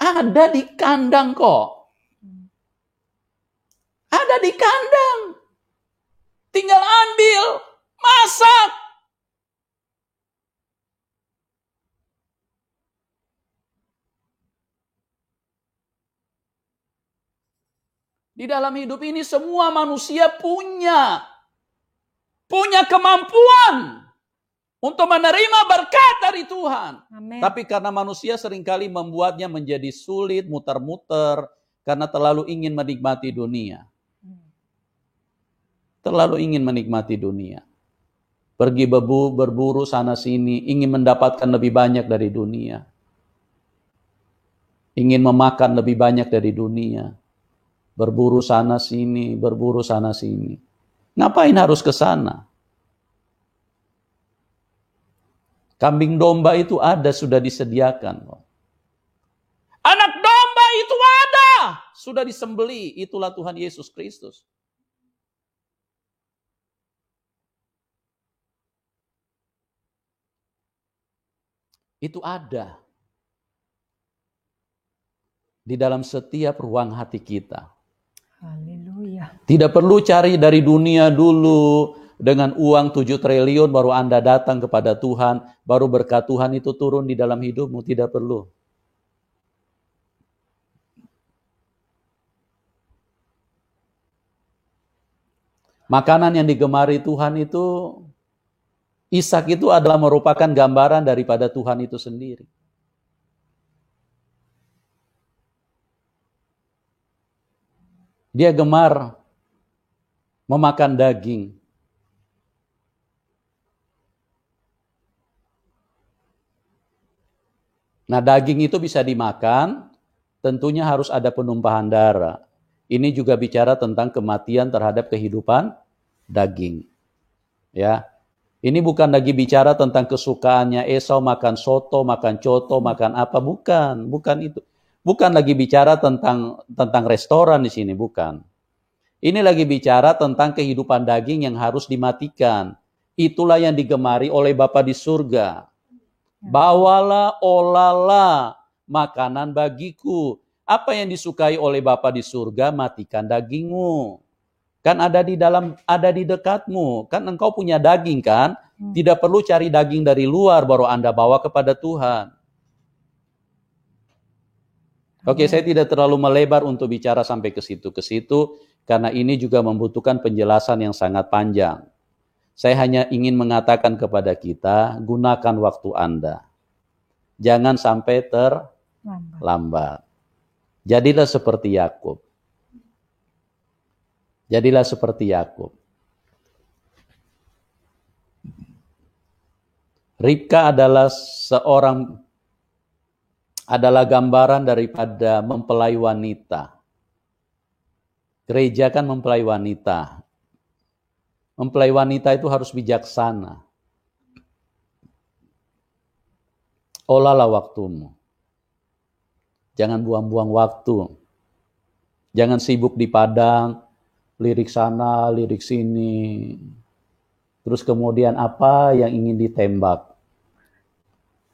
Speaker 2: Ada di kandang kok. Ada di kandang. Tinggal ambil, masak. Di dalam hidup ini semua manusia punya kemampuan untuk menerima berkat dari Tuhan. Amen. Tapi karena manusia seringkali membuatnya menjadi sulit, muter-muter, karena terlalu ingin menikmati dunia. Terlalu ingin menikmati dunia. Pergi berburu sana sini, ingin mendapatkan lebih banyak dari dunia. Ingin memakan lebih banyak dari dunia. Berburu sana sini, berburu sana sini. Ngapain harus ke sana? Kambing domba itu ada, sudah disediakan. Anak domba itu ada, sudah disembeli. Itulah Tuhan Yesus Kristus. Itu ada di dalam setiap ruang hati kita.
Speaker 1: Haleluya.
Speaker 2: Tidak perlu cari dari dunia dulu. Dengan uang 7 triliun baru Anda datang kepada Tuhan. Baru berkat Tuhan itu turun di dalam hidupmu. Tidak perlu. Makanan yang digemari Tuhan itu, Ishak itu adalah merupakan gambaran daripada Tuhan itu sendiri. Dia gemar memakan daging. Nah, daging itu bisa dimakan, tentunya harus ada penumpahan darah. Ini juga bicara tentang kematian terhadap kehidupan daging. Ya. Ini bukan lagi bicara tentang kesukaannya Esau makan soto, makan coto, makan apa, bukan itu. Bukan lagi bicara tentang restoran di sini, bukan. Ini lagi bicara tentang kehidupan daging yang harus dimatikan. Itulah yang digemari oleh Bapa di surga. Bawalah, olahlah makanan bagiku. Apa yang disukai oleh Bapa di surga, matikan dagingmu. Kan ada di dekatmu. Kan engkau punya daging kan? Tidak perlu cari daging dari luar baru Anda bawa kepada Tuhan. Oke, saya tidak terlalu melebar untuk bicara sampai ke situ. karena ini juga membutuhkan penjelasan yang sangat panjang. Saya hanya ingin mengatakan kepada kita, gunakan waktu Anda. Jangan sampai terlambat. Jadilah seperti Yakub. Jadilah seperti Yakub. Ribka adalah gambaran daripada mempelai wanita. Gereja kan mempelai wanita. Mempelai wanita itu harus bijaksana. Olahlah waktumu. Jangan buang-buang waktu. Jangan sibuk di padang, lirik sana, lirik sini. Terus kemudian apa yang ingin ditembak.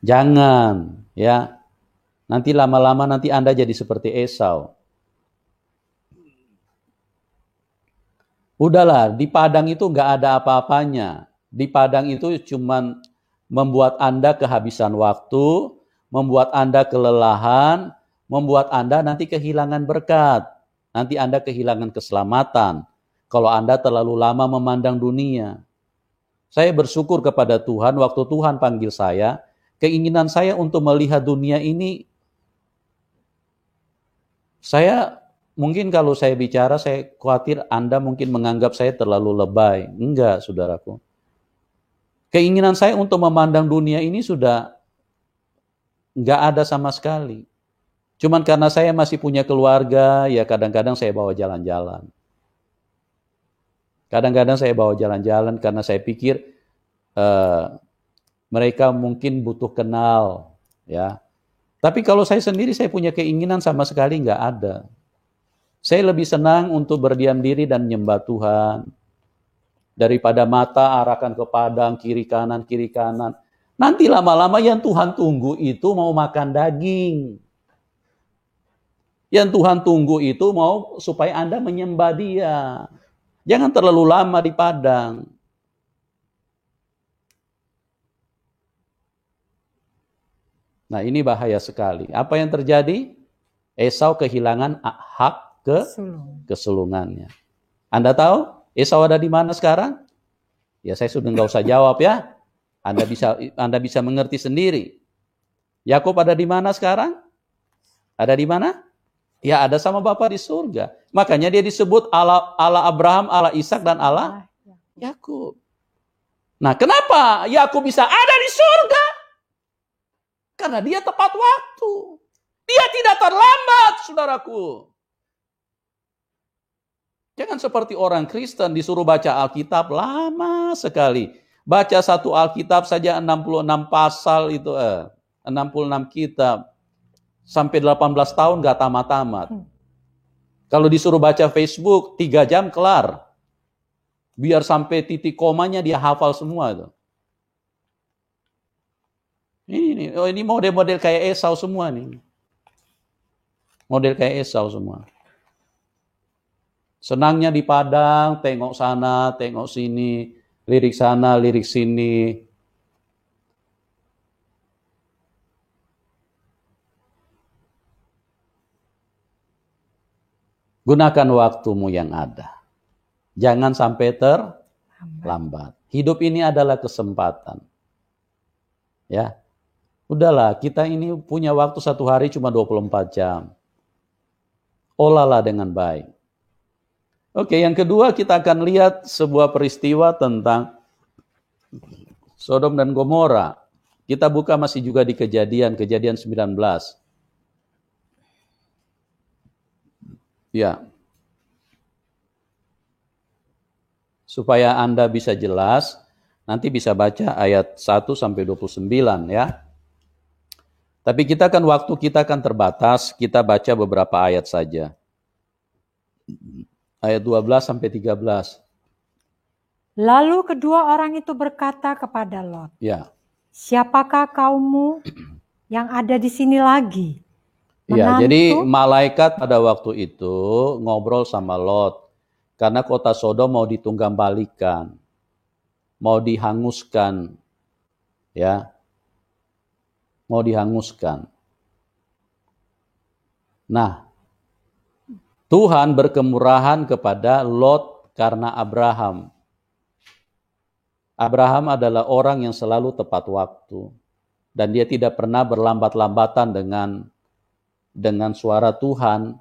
Speaker 2: Jangan, ya. Nanti lama-lama nanti Anda jadi seperti Esau. Udahlah, di padang itu nggak ada apa-apanya. Di padang itu cuman membuat Anda kehabisan waktu, membuat Anda kelelahan, membuat Anda nanti kehilangan berkat. Nanti Anda kehilangan keselamatan. Kalau Anda terlalu lama memandang dunia. Saya bersyukur kepada Tuhan, waktu Tuhan panggil saya, keinginan saya untuk melihat dunia ini, mungkin kalau saya bicara, saya khawatir Anda mungkin menganggap saya terlalu lebay. Enggak, saudaraku. Keinginan saya untuk memandang dunia ini sudah enggak ada sama sekali. Cuman karena saya masih punya keluarga, ya kadang-kadang saya bawa jalan-jalan. Kadang-kadang saya bawa jalan-jalan karena saya pikir mereka mungkin butuh kenal. Ya. Tapi kalau saya sendiri, saya punya keinginan sama sekali enggak ada. Saya lebih senang untuk berdiam diri dan menyembah Tuhan. Daripada mata arahkan ke padang, kiri kanan. Nanti lama-lama yang Tuhan tunggu itu mau makan daging. Yang Tuhan tunggu itu mau supaya Anda menyembah Dia. Jangan terlalu lama di padang. Nah, ini bahaya sekali. Apa yang terjadi? Esau kehilangan hak kesulungannya. Anda tahu Esau ada di mana sekarang? Ya saya sudah nggak usah jawab ya. Anda bisa mengerti sendiri. Yakub ada di mana sekarang? Ada di mana? Ya ada sama Bapa di surga. Makanya dia disebut Allah Abraham, Allah Ishak dan Allah Yakub. Nah, kenapa Yakub bisa ada di surga? Karena dia tepat waktu. Dia tidak terlambat, saudaraku. Jangan seperti orang Kristen disuruh baca Alkitab lama sekali. Baca satu Alkitab saja 66 pasal itu, 66 kitab. Sampai 18 tahun gak tamat-tamat. Kalau disuruh baca Facebook 3 jam kelar. Biar sampai titik komanya dia hafal semua itu. Ini model-model kayak Esau semua nih. Model kayak Esau semua. Senangnya di padang, tengok sana, tengok sini, lirik sana, lirik sini. Gunakan waktumu yang ada. Jangan sampai terlambat. Hidup ini adalah kesempatan. Ya. Udahlah, kita ini punya waktu satu hari cuma 24 jam. Olahlah dengan baik. Oke, yang kedua kita akan lihat sebuah peristiwa tentang Sodom dan Gomora. Kita buka masih juga di Kejadian 19. Ya. Supaya Anda bisa jelas, nanti bisa baca ayat 1 sampai 29 ya. Tapi waktu kita akan terbatas, kita baca beberapa ayat saja. Ayat 12 sampai 13.
Speaker 1: Lalu kedua orang itu berkata kepada Lot,
Speaker 2: Ya.
Speaker 1: Siapakah kaummu yang ada di sini lagi?
Speaker 2: Ya, jadi malaikat pada waktu itu ngobrol sama Lot. Karena kota Sodom mau ditunggambalikan. Mau dihanguskan. Ya. Mau dihanguskan. Nah, Tuhan berkemurahan kepada Lot karena Abraham. Abraham adalah orang yang selalu tepat waktu. Dan dia tidak pernah berlambat-lambatan dengan suara Tuhan.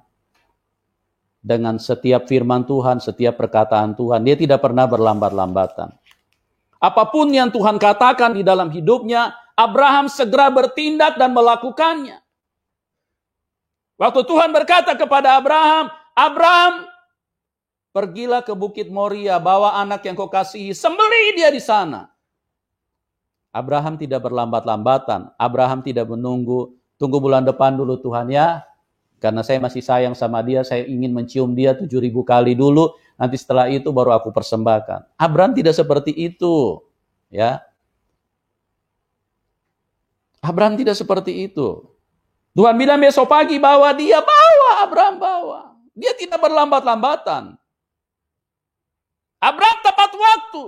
Speaker 2: Dengan setiap firman Tuhan, setiap perkataan Tuhan. Dia tidak pernah berlambat-lambatan. Apapun yang Tuhan katakan di dalam hidupnya, Abraham segera bertindak dan melakukannya. Waktu Tuhan berkata kepada Abraham, Abraham, pergilah ke Bukit Moria, bawa anak yang kau kasihi, sembelih dia di sana. Abraham tidak berlambat-lambatan. Abraham tidak menunggu, tunggu bulan depan dulu Tuhan ya. Karena saya masih sayang sama dia, saya ingin mencium dia 7.000 kali dulu, nanti setelah itu baru aku persembahkan. Abraham tidak seperti itu. Ya. Abraham tidak seperti itu. Tuhan bilang besok pagi bawa dia, bawa Abraham bawa. Dia tidak berlambat-lambatan. Abraham tepat waktu.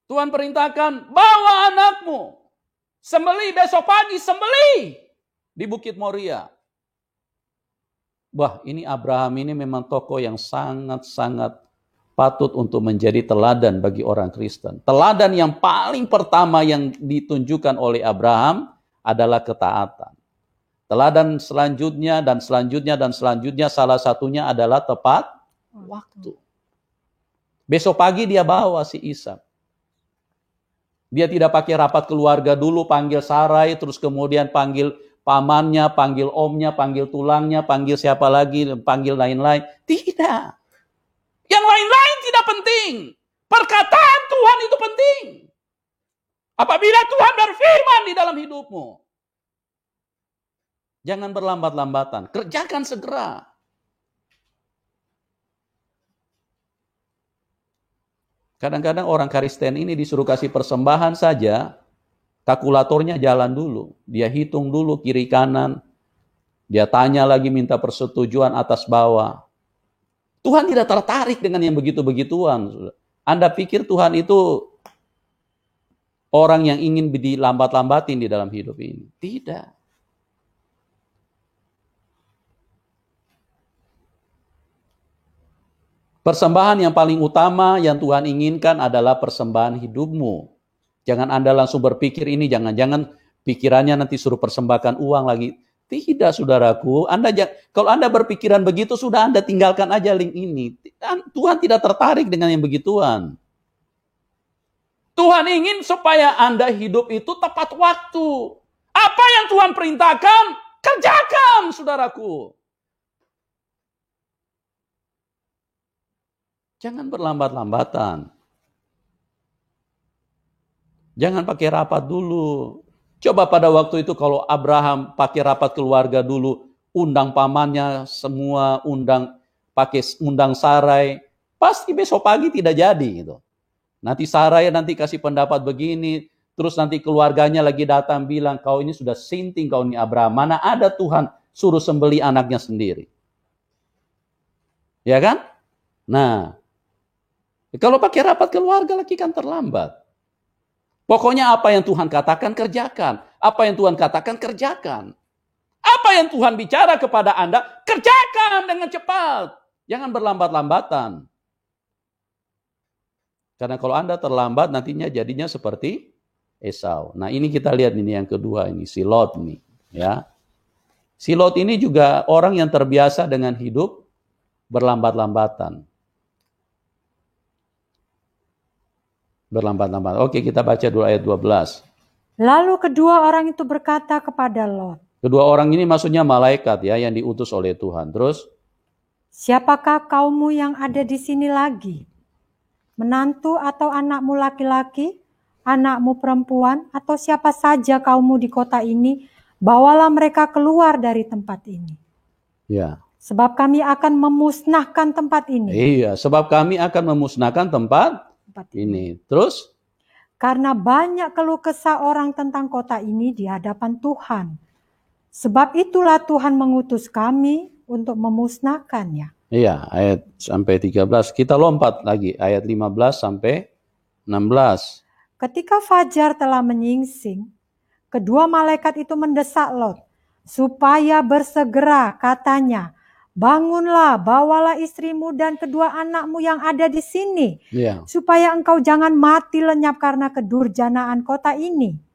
Speaker 2: Tuhan perintahkan, bawa anakmu. Sembelih besok pagi, sembelih. Di Bukit Moria. Wah, ini Abraham ini memang tokoh yang sangat-sangat patut untuk menjadi teladan bagi orang Kristen. Teladan yang paling pertama yang ditunjukkan oleh Abraham adalah ketaatan. Teladan selanjutnya dan selanjutnya dan selanjutnya salah satunya adalah tepat waktu. Besok pagi dia bawa si Ishak. Dia tidak pakai rapat keluarga dulu, panggil Sarai, terus kemudian panggil pamannya, panggil omnya, panggil tulangnya, panggil siapa lagi, panggil lain-lain. Tidak. Yang lain-lain tidak penting. Perkataan Tuhan itu penting. Apabila Tuhan berfirman di dalam hidupmu, jangan berlambat-lambatan. Kerjakan segera. Kadang-kadang orang Kristen ini disuruh kasih persembahan saja, kalkulatornya jalan dulu. Dia hitung dulu kiri kanan. Dia tanya lagi minta persetujuan atas bawah. Tuhan tidak tertarik dengan yang begitu-begituan. Anda pikir Tuhan itu orang yang ingin dilambat-lambatin di dalam hidup ini? Tidak. Persembahan yang paling utama yang Tuhan inginkan adalah persembahan hidupmu. Jangan Anda langsung berpikir ini, jangan-jangan pikirannya nanti suruh persembahkan uang lagi. Tidak, saudaraku. Kalau Anda berpikiran begitu, sudah Anda tinggalkan aja link ini. Tuhan tidak tertarik dengan yang begituan. Tuhan ingin supaya Anda hidup itu tepat waktu. Apa yang Tuhan perintahkan, kerjakan, saudaraku. Jangan berlambat-lambatan. Jangan pakai rapat dulu. Coba pada waktu itu kalau Abraham pakai rapat keluarga dulu, undang pamannya semua, undang Sarai, pasti besok pagi tidak jadi gitu. Nanti Sarai kasih pendapat begini, terus nanti keluarganya lagi datang bilang, kau ini sudah sinting kau ini Abraham, mana ada Tuhan suruh sembeli anaknya sendiri. Ya kan? Nah, kalau pakai rapat keluarga lagi kan terlambat. Pokoknya apa yang Tuhan katakan, kerjakan. Apa yang Tuhan katakan, kerjakan. Apa yang Tuhan bicara kepada Anda, kerjakan dengan cepat. Jangan berlambat-lambatan. Karena kalau Anda terlambat, nantinya jadinya seperti Esau. Nah ini kita lihat ini yang kedua, ini si Lot nih. Ya. Si Lot ini juga orang yang terbiasa dengan hidup berlambat-lambatan. Berlambat-lambat. Oke, kita baca dulu ayat 12.
Speaker 1: Lalu kedua orang itu berkata kepada Lot.
Speaker 2: Kedua orang ini maksudnya malaikat ya yang diutus oleh Tuhan. Terus,
Speaker 1: siapakah kaummu yang ada di sini lagi? Menantu atau anakmu laki-laki, anakmu perempuan, atau siapa saja kaummu di kota ini, bawalah mereka keluar dari tempat ini.
Speaker 2: Ya.
Speaker 1: Sebab kami akan memusnahkan tempat ini.
Speaker 2: Iya, sebab kami akan memusnahkan tempat ini. Terus?
Speaker 1: Karena banyak keluh kesah orang tentang kota ini di hadapan Tuhan. Sebab itulah Tuhan mengutus kami untuk memusnahkannya.
Speaker 2: Iya, ayat sampai 13. Kita lompat lagi, ayat 15 sampai 16.
Speaker 1: Ketika fajar telah menyingsing, kedua malaikat itu mendesak Lot supaya bersegera, katanya, bangunlah, bawalah istrimu dan kedua anakmu yang ada di sini, supaya engkau jangan mati lenyap karena kedurjanaan kota ini.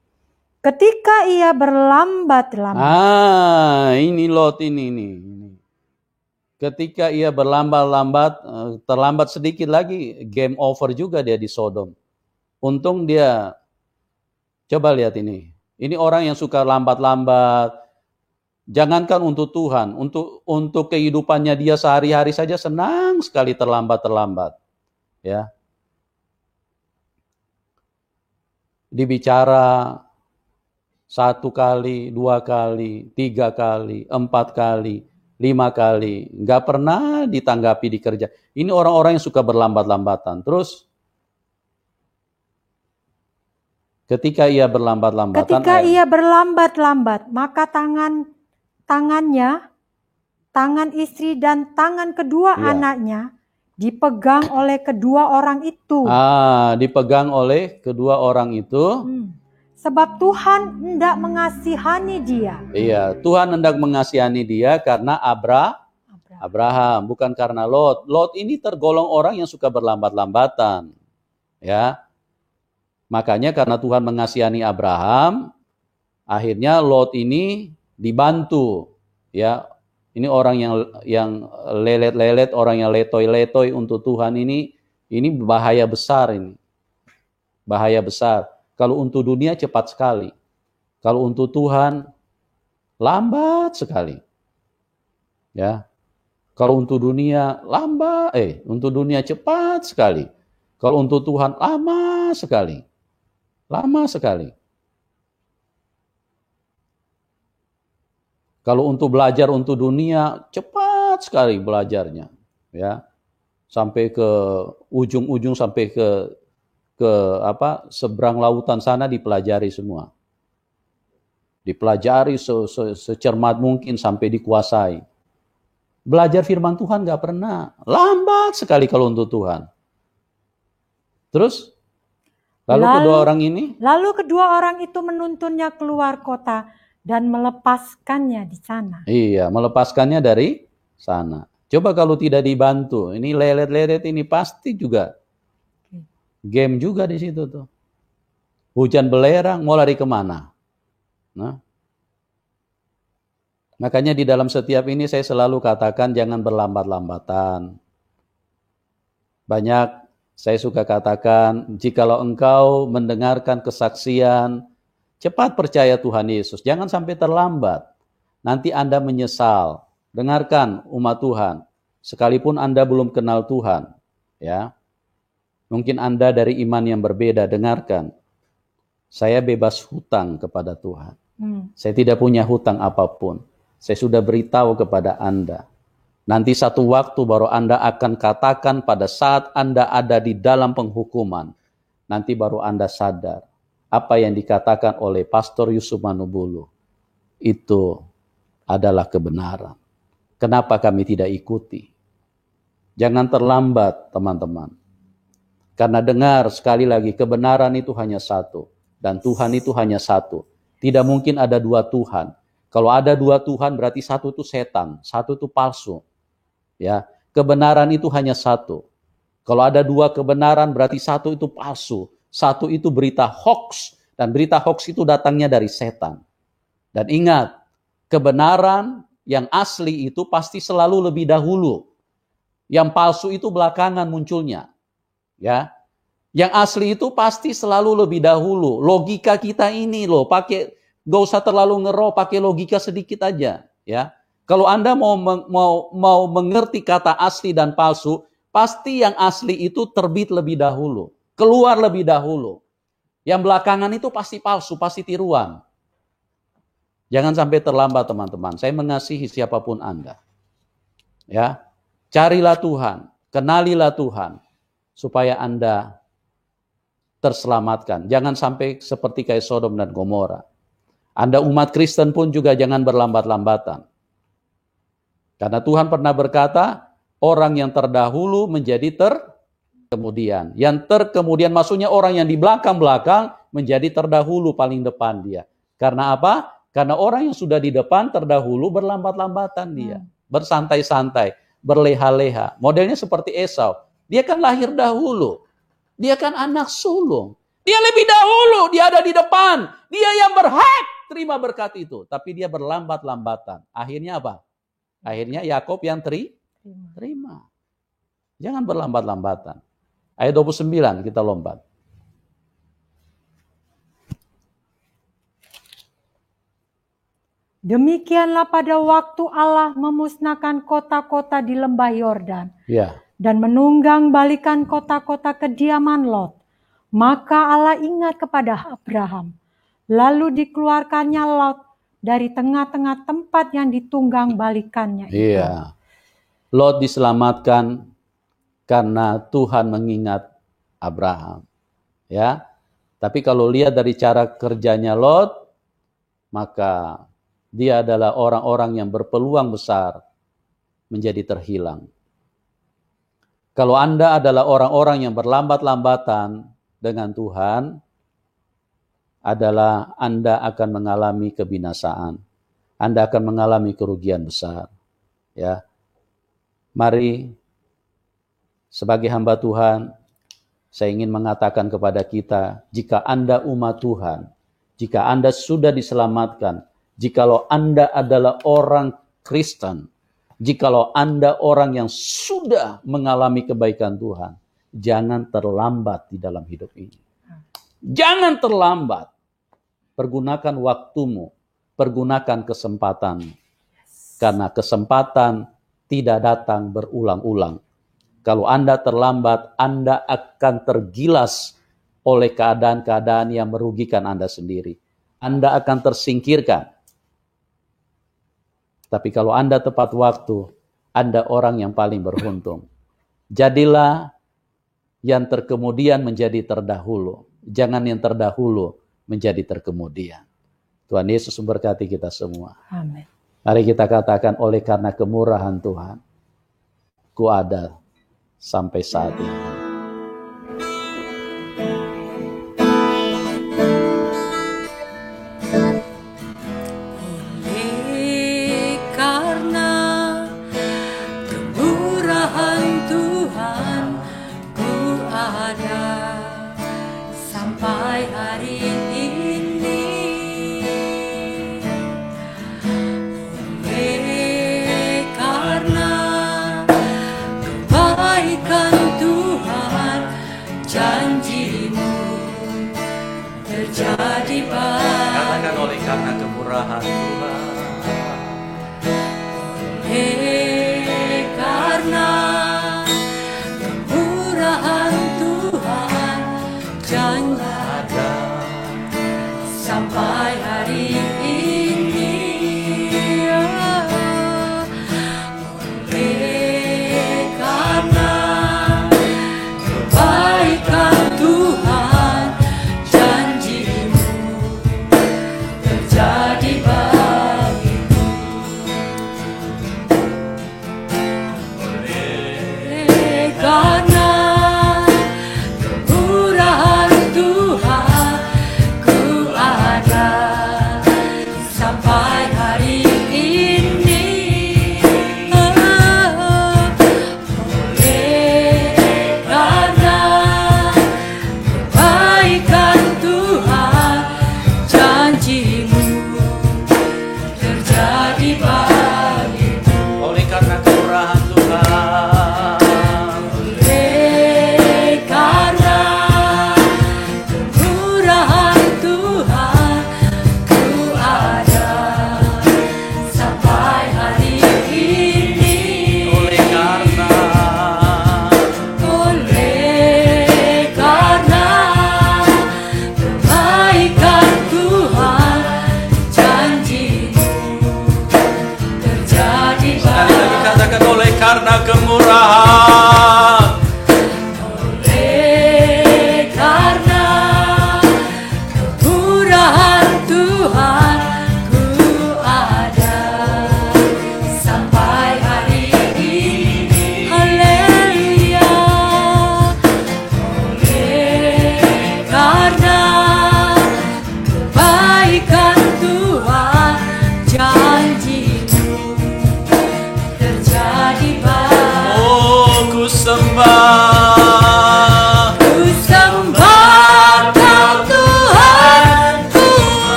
Speaker 1: Ketika ia berlambat-lambat.
Speaker 2: Ini Lot ini. Ketika ia berlambat-lambat, terlambat sedikit lagi, game over juga dia di Sodom. Untung dia, coba lihat ini. Ini orang yang suka lambat-lambat. Jangankan untuk Tuhan, untuk kehidupannya dia sehari-hari saja senang sekali terlambat-terlambat. Ya. Dibicara 1 kali, 2 kali, 3 kali, 4 kali, 5 kali, nggak pernah ditanggapi di kerja. Ini orang-orang yang suka berlambat-lambatan. Terus ketika ia berlambat-lambat, maka tangan istri dan tangan kedua anaknya dipegang oleh kedua orang itu. Dipegang oleh kedua orang itu.
Speaker 1: Sebab Tuhan hendak mengasihani dia.
Speaker 2: Iya, Tuhan hendak mengasihani dia karena Abraham, bukan karena Lot. Lot ini tergolong orang yang suka berlambat-lambatan. Ya. Makanya karena Tuhan mengasihani Abraham, akhirnya Lot ini dibantu. Ya. Ini orang yang lelet-lelet, orang yang letoy-letoy untuk Tuhan ini bahaya besar ini. Bahaya besar. Kalau untuk dunia cepat sekali. Kalau untuk Tuhan lambat sekali. Ya. Kalau untuk dunia untuk dunia cepat sekali. Kalau untuk Tuhan lama sekali. Lama sekali. Kalau untuk belajar untuk dunia cepat sekali belajarnya, ya. Sampai ke ujung-ujung, sampai ke seberang lautan sana dipelajari semua. Dipelajari secermat mungkin sampai dikuasai. Belajar firman Tuhan nggak pernah. Lambat sekali kalau untuk Tuhan. Terus? Lalu kedua orang itu menuntunnya keluar kota dan melepaskannya di sana. Iya, melepaskannya dari sana. Coba kalau tidak dibantu, ini lelet-lelet ini pasti juga game juga di situ tuh. Hujan belerang, mau lari kemana? Nah, makanya di dalam setiap ini saya selalu katakan jangan berlambat-lambatan. Banyak saya suka katakan, jikalau engkau mendengarkan kesaksian, cepat percaya Tuhan Yesus. Jangan sampai terlambat. Nanti Anda menyesal. Dengarkan umat Tuhan. Sekalipun Anda belum kenal Tuhan, ya. Mungkin Anda dari iman yang berbeda, dengarkan. Saya bebas hutang kepada Tuhan. Saya tidak punya hutang apapun. Saya sudah beritahu kepada Anda. Nanti satu waktu baru Anda akan katakan pada saat Anda ada di dalam penghukuman. Nanti baru Anda sadar. Apa yang dikatakan oleh Pastor Yusuf Manubulu. Itu adalah kebenaran. Kenapa kami tidak ikuti? Jangan terlambat, teman-teman. Karena dengar sekali lagi, kebenaran itu hanya satu. Dan Tuhan itu hanya satu. Tidak mungkin ada dua Tuhan. Kalau ada dua Tuhan berarti satu itu setan, satu itu palsu. Ya, kebenaran itu hanya satu. Kalau ada dua kebenaran berarti satu itu palsu. Satu itu berita hoax. Dan berita hoax itu datangnya dari setan. Dan ingat, kebenaran yang asli itu pasti selalu lebih dahulu. Yang palsu itu belakangan munculnya. Ya, yang asli itu pasti selalu lebih dahulu. Logika kita ini loh, gak usah terlalu pakai logika sedikit aja. Ya, kalau Anda mau mengerti kata asli dan palsu, pasti yang asli itu terbit lebih dahulu, keluar lebih dahulu. Yang belakangan itu pasti palsu, pasti tiruan. Jangan sampai terlambat, teman-teman. Saya mengasihi siapapun Anda. Ya, carilah Tuhan, kenalilah Tuhan. Supaya Anda terselamatkan. Jangan sampai seperti kayak Sodom dan Gomora. Anda umat Kristen pun juga jangan berlambat-lambatan. Karena Tuhan pernah berkata, orang yang terdahulu menjadi terkemudian. Yang terkemudian maksudnya orang yang di belakang-belakang menjadi terdahulu paling depan dia. Karena apa? Karena orang yang sudah di depan terdahulu berlambat-lambatan dia. Bersantai-santai, berleha-leha. Modelnya seperti Esau. Dia kan lahir dahulu. Dia kan anak sulung. Dia lebih dahulu, dia ada di depan. Dia yang berhak terima berkat itu. Tapi dia berlambat-lambatan. Akhirnya apa? Akhirnya Yakob yang terima. Jangan berlambat-lambatan. Ayat 29 kita lompat.
Speaker 1: Demikianlah pada waktu Allah memusnahkan kota-kota di lembah Yordan.
Speaker 2: Ya.
Speaker 1: Dan menunggang balikan kota-kota kediaman Lot. Maka Allah ingat kepada Abraham. Lalu dikeluarkannya Lot dari tengah-tengah tempat yang ditunggang balikannya itu.
Speaker 2: Iya. Lot diselamatkan karena Tuhan mengingat Abraham. Ya. Tapi kalau lihat dari cara kerjanya Lot, maka dia adalah orang-orang yang berpeluang besar menjadi terhilang. Kalau Anda adalah orang-orang yang berlambat-lambatan dengan Tuhan, adalah Anda akan mengalami kebinasaan. Anda akan mengalami kerugian besar. Ya. Mari, sebagai hamba Tuhan, saya ingin mengatakan kepada kita, jika Anda umat Tuhan, jika Anda sudah diselamatkan, jikalau Anda adalah orang Kristen, jikalau Anda orang yang sudah mengalami kebaikan Tuhan, jangan terlambat di dalam hidup ini. Jangan terlambat. Pergunakan waktumu, pergunakan kesempatan. Karena kesempatan tidak datang berulang-ulang. Kalau Anda terlambat, Anda akan tergilas oleh keadaan-keadaan yang merugikan Anda sendiri. Anda akan tersingkirkan. Tapi kalau Anda tepat waktu, Anda orang yang paling beruntung. Jadilah yang terkemudian menjadi terdahulu. Jangan yang terdahulu menjadi terkemudian. Tuhan Yesus memberkati kita semua.
Speaker 1: Amin.
Speaker 2: Mari kita katakan, oleh karena kemurahan Tuhan, ku ada sampai saat ini. Katakan, oleh karena kemurahan Tuhan.
Speaker 1: Oleh karena kemurahan Tuhan, jangan ada sampai hari ini. Oleh karena kebaikan Tuhan, jadi bagiku. Oleh karena kemurahan Tuhan, ku ada sampai hari ini. Oleh karena kebaikan Tuhan, janjimu terjadi bagiku.
Speaker 2: Oleh karena kemurahan Tuhan.
Speaker 1: Oleh karena kemurahan Tuhan, ku ada sampai hari ini.
Speaker 2: Oleh karena
Speaker 1: kebaikan Tuhan, janjimu terjadi
Speaker 2: sekali lagi katakan, oleh karena kemurahan.
Speaker 1: Oleh karena kemurahan Tuhan, ku ada sampai hari ini. Haleluya. Oleh karena kebaikan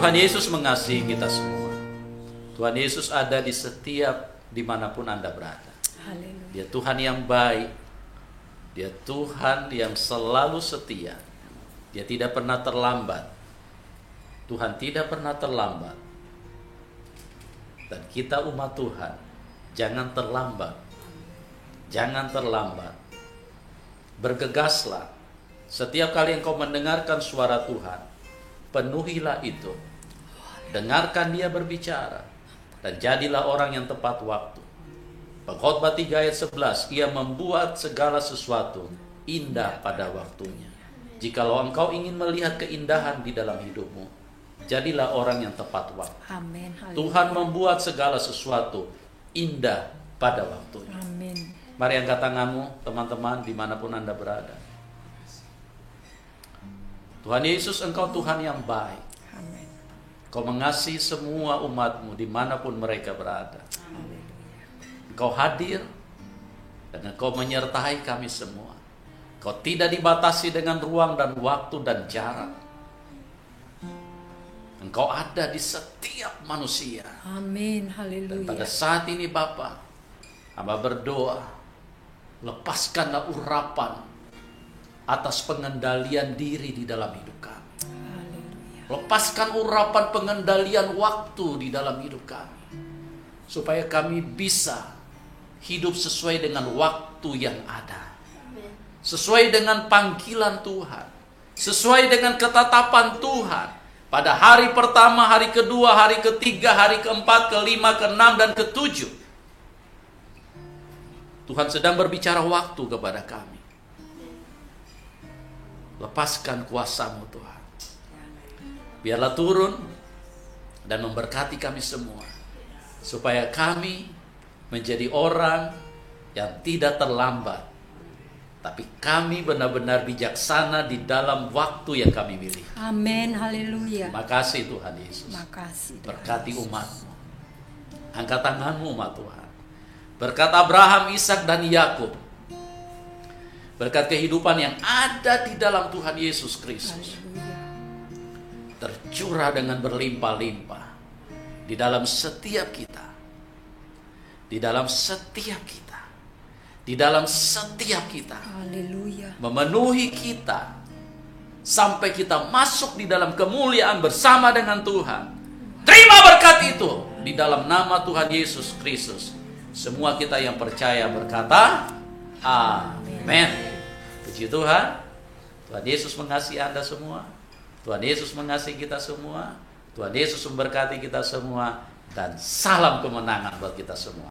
Speaker 2: Tuhan Yesus mengasihi kita semua. Tuhan Yesus ada di setiap dimanapun Anda berada.
Speaker 1: Haleluya.
Speaker 2: Dia Tuhan yang baik. Dia Tuhan yang selalu setia. Dia tidak pernah terlambat. Tuhan tidak pernah terlambat. Dan kita umat Tuhan, jangan terlambat. Jangan terlambat. Bergegaslah. Setiap kali engkau mendengarkan suara Tuhan, penuhilah itu. Dengarkan dia berbicara. Dan jadilah orang yang tepat waktu. Pengkhotbah 3 ayat 11, ia membuat segala sesuatu indah pada waktunya. Jikalau engkau ingin melihat keindahan di dalam hidupmu, jadilah orang yang tepat waktu.
Speaker 1: Amin. Haleluya.
Speaker 2: Tuhan membuat segala sesuatu indah pada waktunya.
Speaker 1: Amin.
Speaker 2: Mari angkat tanganmu, teman-teman, dimanapun Anda berada. Tuhan Yesus, engkau Tuhan yang baik.
Speaker 1: Amin.
Speaker 2: Kau mengasihi semua umatmu dimanapun mereka berada. Engkau hadir dan engkau menyertai kami semua. Kau tidak dibatasi dengan ruang dan waktu dan jarak. Engkau ada di setiap manusia.
Speaker 1: Amin.
Speaker 2: Dan
Speaker 1: Haleluya.
Speaker 2: pada saat ini Bapa, hamba berdoa, lepaskanlah urapan atas pengendalian diri di dalam hidup kami.
Speaker 1: Haleluya.
Speaker 2: Lepaskan urapan pengendalian waktu di dalam hidup kami. Supaya kami bisa hidup sesuai dengan waktu yang ada. Sesuai dengan panggilan Tuhan. Sesuai dengan ketetapan Tuhan. Pada hari pertama, hari kedua, hari ketiga, hari keempat, kelima, keenam, dan ketujuh. Tuhan sedang berbicara waktu kepada kami. Lepaskan kuasa-Mu Tuhan. Biarlah turun dan memberkati kami semua. Supaya kami menjadi orang yang tidak terlambat. Tapi kami benar-benar bijaksana di dalam waktu yang kami miliki.
Speaker 1: Amin. Haleluya.
Speaker 2: Terima kasih Tuhan Yesus.
Speaker 1: Makasih.
Speaker 2: Berkati umat-Mu. Angkat tanganmu umat Tuhan. Berkat Abraham, Ishak dan Yakub. Berkat kehidupan yang ada di dalam Tuhan Yesus Kristus.
Speaker 1: Haleluya.
Speaker 2: Tercurah dengan berlimpah-limpah di dalam setiap kita. Di dalam setiap kita. Di dalam setiap kita.
Speaker 1: Haleluya.
Speaker 2: Memenuhi kita. Sampai kita masuk di dalam kemuliaan bersama dengan Tuhan. Terima berkat itu. Di dalam nama Tuhan Yesus Kristus. Semua kita yang percaya berkata, amin. Puji Tuhan. Tuhan Yesus mengasihi Anda semua. Tuhan Yesus mengasihi kita semua. Tuhan Yesus memberkati kita semua. Dan salam kemenangan buat kita semua.